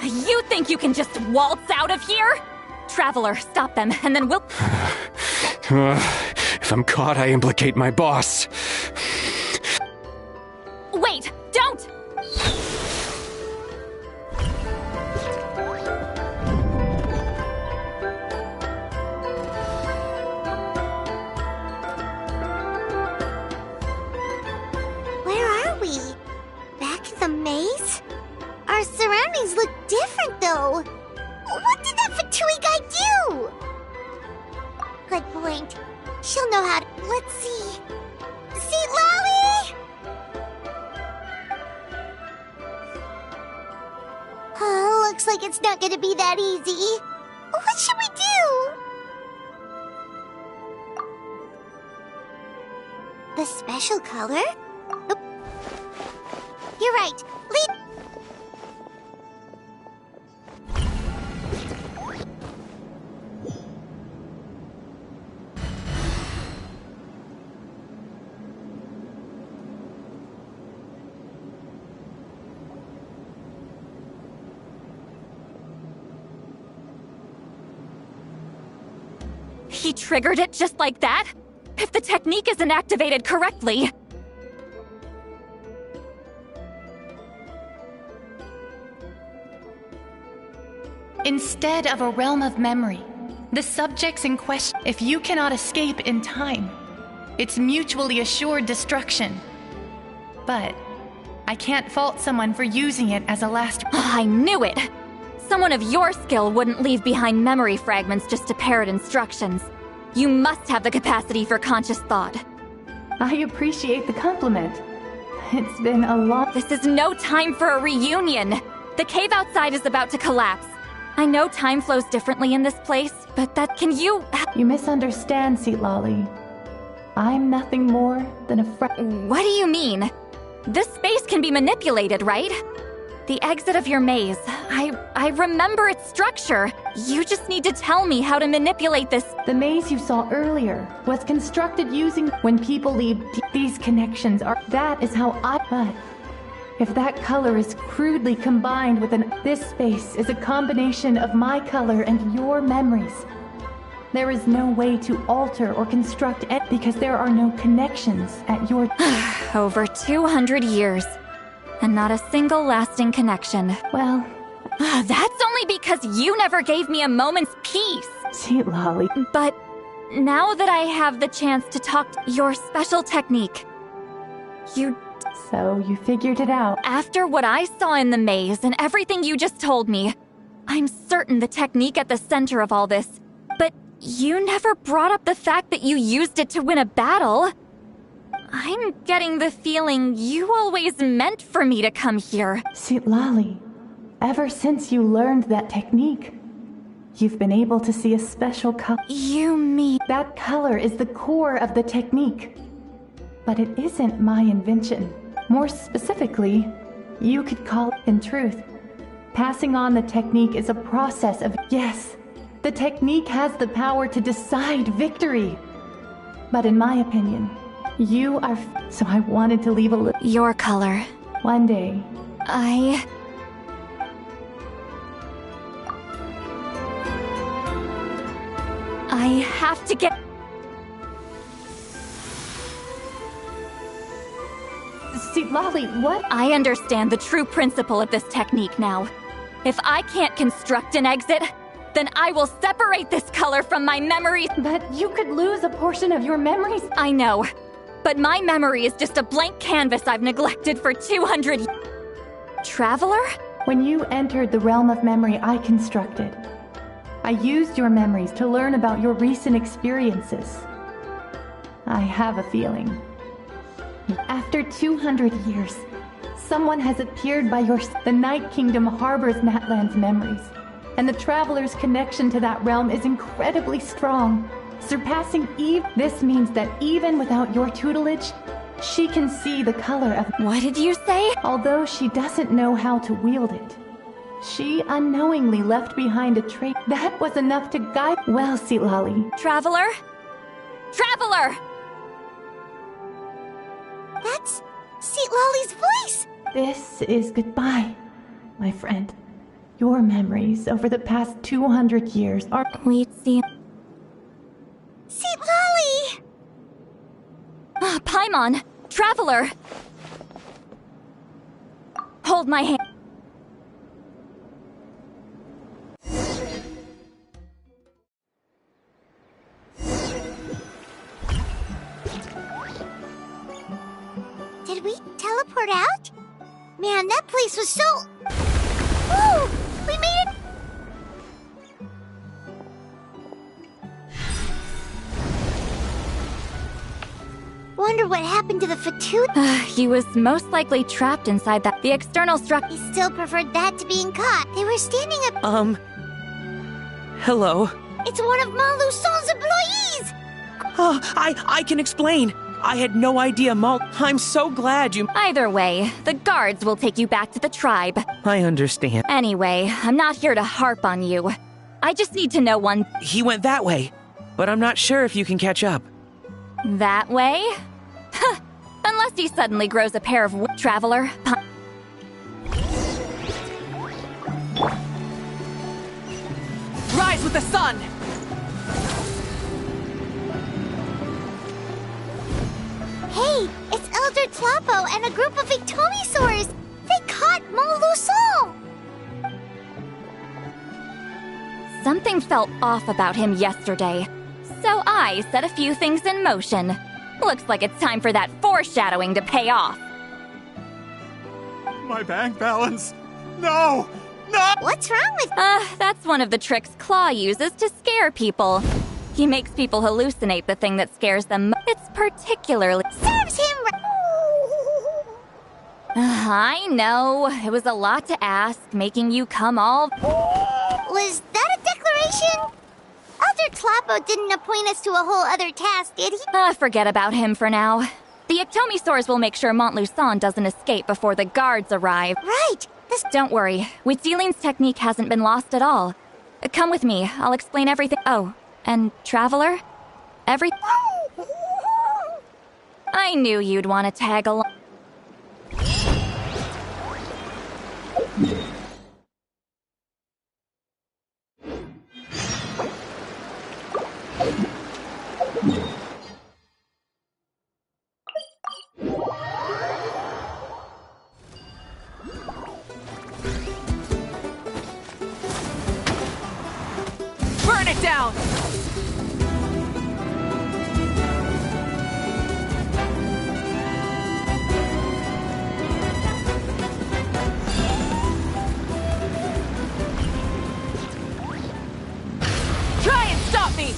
You think you can just waltz out of here? Traveler, stop them, and then we'll... If I'm caught, I implicate my boss. Wait, don't! Where are we? Back in the maze? Our surroundings look different, though. What did that Fatui guy do? Good point. She'll know how to... Let's see. See, Lolly? Oh, looks like it's not gonna be that easy. What should we do? The special color? Oh. You're right. Lead... He triggered it just like that? If the technique isn't activated correctly... Instead of a realm of memory, the subjects in question, if you cannot escape in time, it's mutually assured destruction. But I can't fault someone for using it as a last... I knew it! Someone of your skill wouldn't leave behind memory fragments just to parrot instructions. You must have the capacity for conscious thought. I appreciate the compliment. It's been a long... This is no time for a reunion! The cave outside is about to collapse. I know time flows differently in this place, but that can you... You misunderstand, Lolly. I'm nothing more than a friend. What do you mean? This space can be manipulated, right? The exit of your maze. I remember its structure. You just need to tell me how to manipulate this. The maze you saw earlier was constructed using... When people leave, these connections are... That is how I... But if that color is crudely combined with an... This space is a combination of my color and your memories. There is no way to alter or construct it because there are no connections at your... Over 200 years. And not a single lasting connection. Well... That's only because you never gave me a moment's peace! Sweet Lolly. But now that I have the chance to talk your special technique, you... So you figured it out. After what I saw in the maze and everything you just told me, I'm certain the technique at the center of all this. But you never brought up the fact that you used it to win a battle. I'm getting the feeling you always meant for me to come here. Sweet Lolly, ever since you learned that technique, you've been able to see a special color. You mean... That color is the core of the technique. But it isn't my invention. More specifically, you could call it, in truth, passing on the technique is a process of... Yes, the technique has the power to decide victory. But in my opinion, you are... So I wanted to leave a little... Your color. One day. I have to get... See, Lolly, what? I understand the true principle of this technique now. If I can't construct an exit, then I will separate this color from my memories. But you could lose a portion of your memories. I know. but my memory is just a blank canvas I've neglected for 200 Traveler? When you entered the realm of memory I constructed, I used your memories to learn about your recent experiences. I have a feeling. After 200 years, someone has appeared by the Night Kingdom harbors Natlan's memories, and the Traveler's connection to that realm is incredibly strong, surpassing Eve. This means that even without your tutelage, she can see the color of— What did you say? Although she doesn't know how to wield it, she unknowingly left behind a trait that was enough to guide— Well, Citlali. Traveler? Traveler! That's Citlali's voice! This is goodbye, my friend. Your memories over the past 200 years are— We'd see— Citlali! Paimon! Traveler! Hold my hand. Did we teleport out? Man, that place was so... Woo! We made it! Wonder what happened to the Fatui. He was most likely trapped inside that. The external structure. He still preferred that to being caught. They were standing up. Hello? It's one of Montluçon's employees! Oh, I can explain. I had no idea, I'm so glad you— Either way, the guards will take you back to the tribe. I understand. Anyway, I'm not here to harp on you. I just need to know one— He went that way, but I'm not sure if you can catch up. That way? Huh. Unless he suddenly grows a pair of— Traveler. Rise with the sun! Hey, it's Elder Tlapo and a group of Victomisaurs! They caught Montluçon! Something felt off about him yesterday, so I set a few things in motion. Looks like it's time for that foreshadowing to pay off. My bank balance! No! No! What's wrong with— That's one of the tricks Claw uses to scare people. He makes people hallucinate the thing that scares them. It's particularly— Serves him I know. It was a lot to ask, making you come all— Was that a declaration? Elder Tlapo didn't appoint us to a whole other task, did he? Forget about him for now. The Ectomisaurs will make sure Montluçon doesn't escape before the guards arrive. Right! Don't worry. Wheatziline's technique hasn't been lost at all. Come with me. I'll explain everything. Oh, and Traveler? I knew you'd want to tag along. Burn it down! Try and stop me!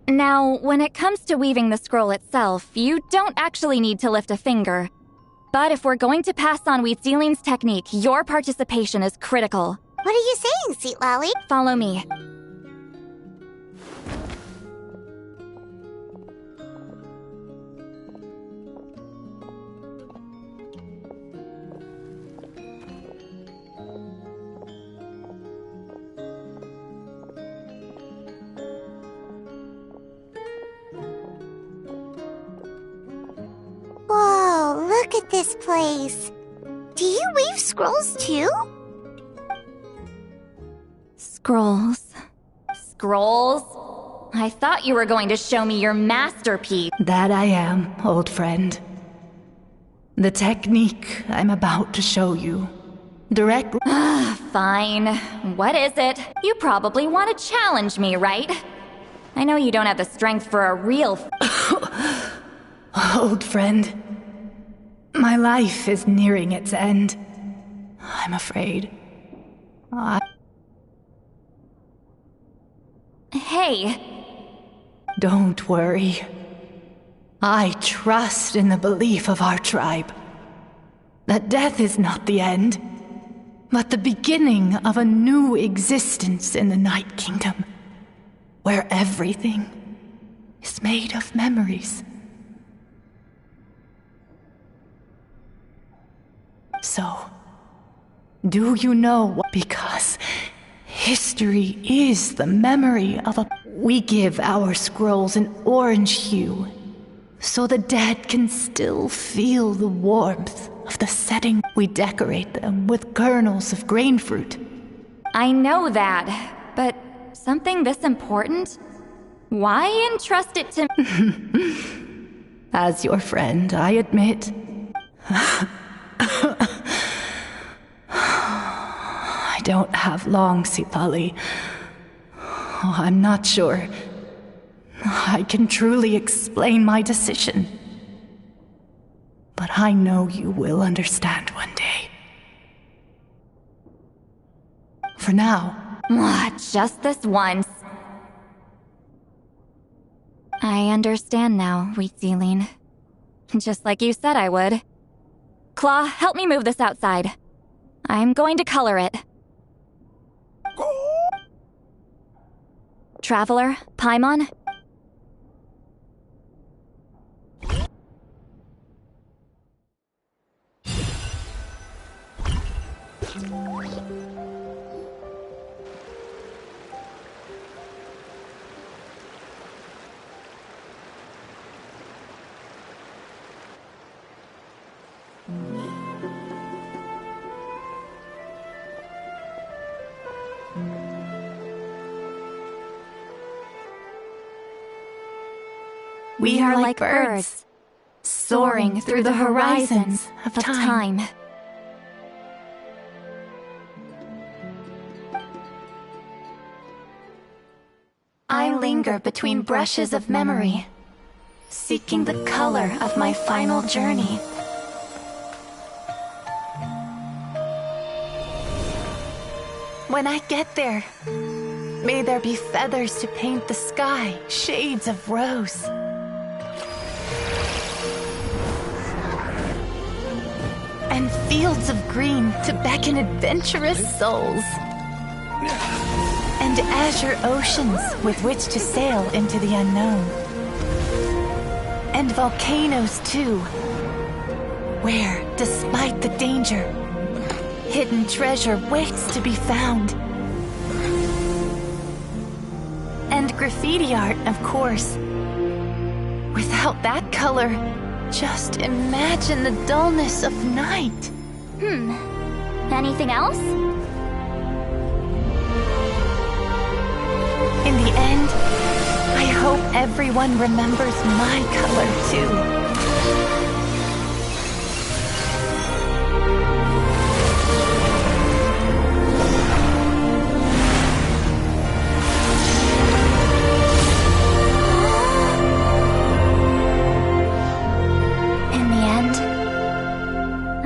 Now, when it comes to weaving the scroll itself, you don't actually need to lift a finger. But if we're going to pass on Wheatziline's technique, your participation is critical. What are you saying, Citlali? Follow me. Whoa, look at this place. Do you weave scrolls too? Scrolls. Scrolls? I thought you were going to show me your masterpiece. That I am, old friend. The technique I'm about to show you Direct. Fine. What is it? You probably want to challenge me, right? I know you don't have the strength for a real... Old friend. My life is nearing its end. I'm afraid. Hey. Don't worry. I trust in the belief of our tribe. That death is not the end, but the beginning of a new existence in the Night Kingdom, where everything is made of memories. So, do you know what? Because history is the memory of a... We give our scrolls an orange hue, so the dead can still feel the warmth of the setting. We decorate them with kernels of grain fruit. I know that, but something this important? Why entrust it to... As your friend, I admit. I don't have long, Sipali. I'm not sure I can truly explain my decision. But I know you will understand one day. For now. Just this once. I understand now, Wheat Celine. Just like you said I would. Claw, help me move this outside. I'm going to color it. Traveler, Paimon? We are like birds, soaring through the horizons of time. I linger between brushes of memory, seeking the color of my final journey. When I get there, may there be feathers to paint the sky, shades of rose. And fields of green to beckon adventurous souls. And azure oceans with which to sail into the unknown. And volcanoes too, where, despite the danger, hidden treasure waits to be found. And graffiti art, of course. Without that color, just imagine the dullness of night. Anything else? In the end, I hope everyone remembers my color too.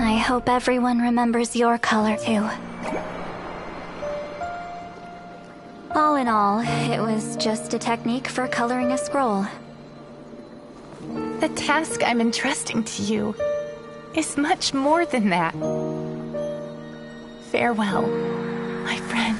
I hope everyone remembers your color too. All in all, it was just a technique for coloring a scroll. The task I'm entrusting to you is much more than that. Farewell, my friend.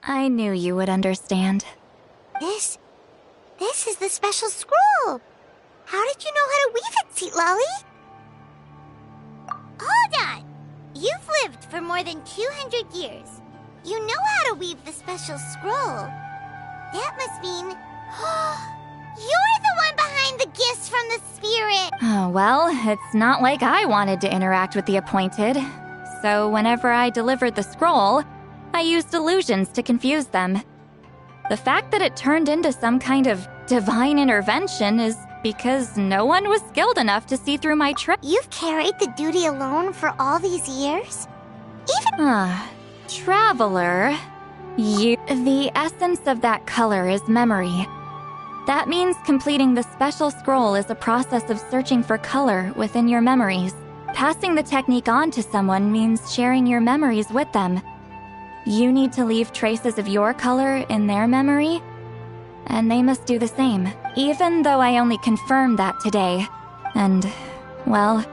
I knew you would understand. This is the special scroll. How did you know how to weave it, Seat Lolly? Hold on. You've lived for more than 200 years. You know how to weave the special scroll. That must mean... You're the find the gifts from the spirit? Oh, well, it's not like I wanted to interact with the appointed. So whenever I delivered the scroll, I used illusions to confuse them. The fact that it turned into some kind of divine intervention is because no one was skilled enough to see through my trick. You've carried the duty alone for all these years? Traveler, the essence of that color is memory. That means completing the special scroll is a process of searching for color within your memories. Passing the technique on to someone means sharing your memories with them. You need to leave traces of your color in their memory, and they must do the same. Even though I only confirmed that today. And, well,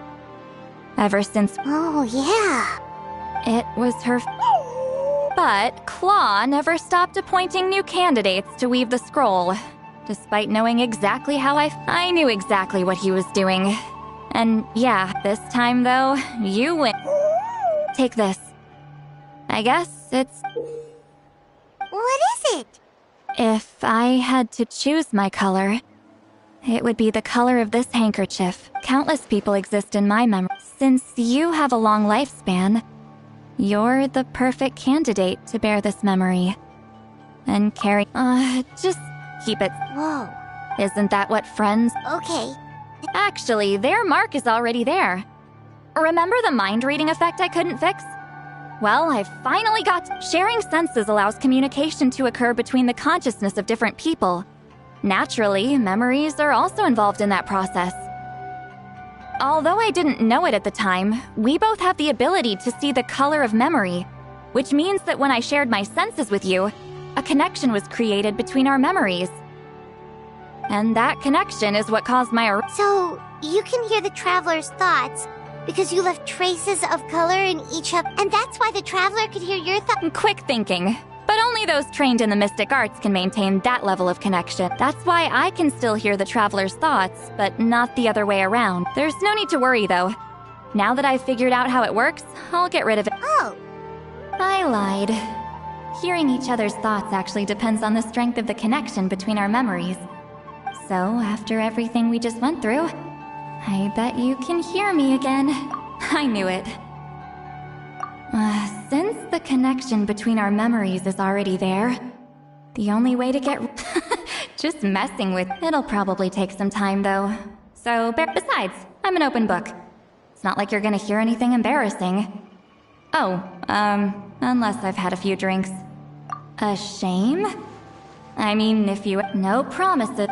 ever since... Oh, yeah. It was her... But Claw never stopped appointing new candidates to weave the scroll, despite knowing exactly how I knew exactly what he was doing. And yeah, this time though, you win. Take this. I guess it's... What is it? If I had to choose my color, it would be the color of this handkerchief. Countless people exist in my memory. Since you have a long lifespan, you're the perfect candidate to bear this memory. And carry... just keep it. Whoa. Isn't that what friends... Okay. Actually, their mark is already there. Remember the mind-reading effect I couldn't fix? Well, I finally got... Sharing senses allows communication to occur between the consciousness of different people. Naturally, memories are also involved in that process. Although I didn't know it at the time, we both have the ability to see the color of memory, which means that when I shared my senses with you, a connection was created between our memories. And that connection is what caused my... So, you can hear the traveler's thoughts, because you left traces of color in each of... And that's why the traveler could hear your thoughts... Quick thinking. But only those trained in the mystic arts can maintain that level of connection. That's why I can still hear the traveler's thoughts, but not the other way around. There's no need to worry, though. Now that I've figured out how it works, I'll get rid of it. Oh! I lied. Hearing each other's thoughts actually depends on the strength of the connection between our memories. So, after everything we just went through, I bet you can hear me again. I knew it. Since the connection between our memories is already there, the only way to get... Just messing with... It'll probably take some time, though. So, besides, I'm an open book. It's not like you're gonna hear anything embarrassing. Oh, unless I've had a few drinks. A shame? I mean, if you... No promises.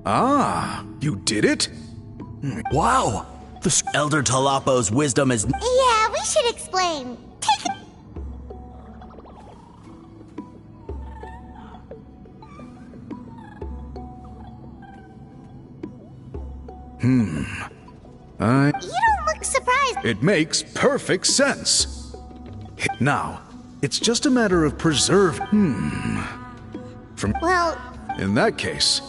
Ah, you did it? Wow! The Elder Talapo's wisdom is... Yeah, we should explain. You don't look surprised. It makes perfect sense. Now, it's just a matter of Well... In that case,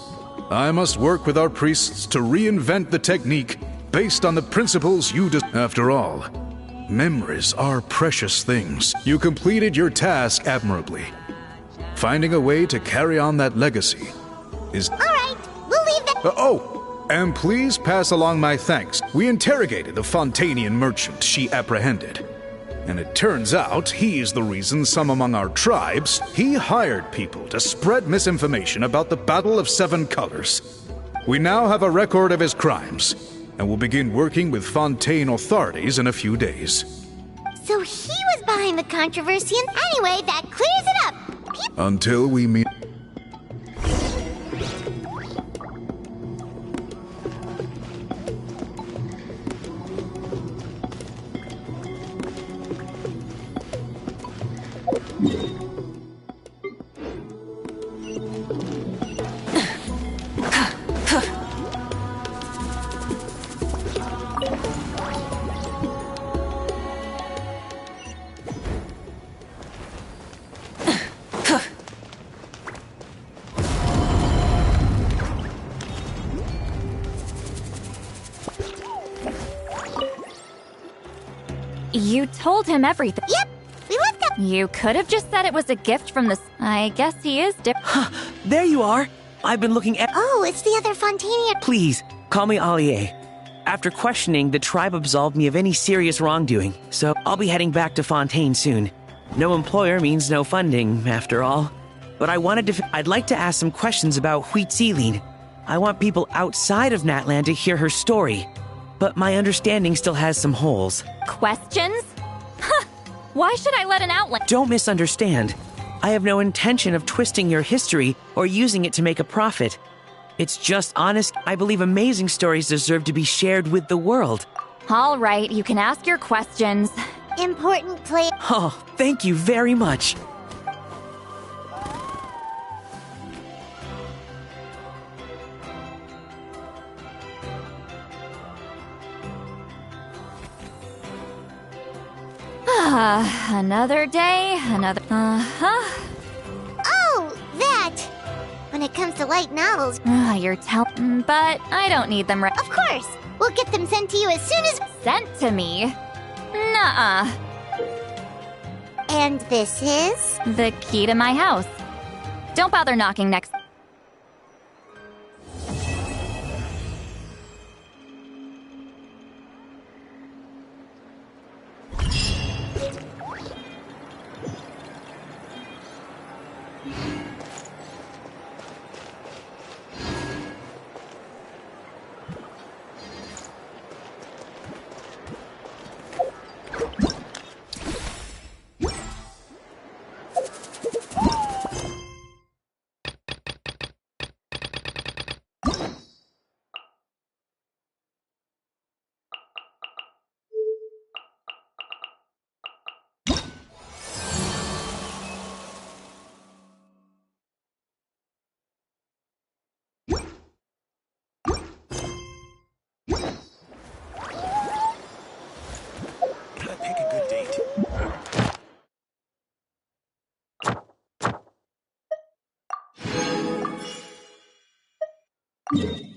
I must work with our priests to reinvent the technique based on the principles you After all, memories are precious things. You completed your task admirably. Finding a way to carry on that legacy is... All right, we'll leave that... And please pass along my thanks. We interrogated the Fontanian merchant she apprehended. And it turns out he's the reason some among our tribes, he hired people to spread misinformation about the Battle of Seven Colors. We now have a record of his crimes, and will begin working with Fontaine authorities in a few days. So he was behind the controversy, and anyway, that clears it up. Until we meet... You told him everything. Yep, we left up. You could have just said it was a gift from the... I guess he is different. There you are. I've been looking at... Oh, it's the other Fontanian. Please, call me Allier. After questioning, the tribe absolved me of any serious wrongdoing, so I'll be heading back to Fontaine soon. No employer means no funding, after all. But I'd like to ask some questions about Huitziling. I want people outside of Natlan to hear her story, but my understanding still has some holes. Questions? Huh. Why should I let an outlet... Don't misunderstand. I have no intention of twisting your history or using it to make a profit. It's just honest. I believe amazing stories deserve to be shared with the world. All right, you can ask your questions. Important play... Oh, thank you very much. Another day, another... Oh, that! When it comes to light novels... You're telling... But I don't need them right... Of course! We'll get them sent to you as soon as... Sent to me? Nuh-uh. And this is? The key to my house. Don't bother knocking next... Yeah.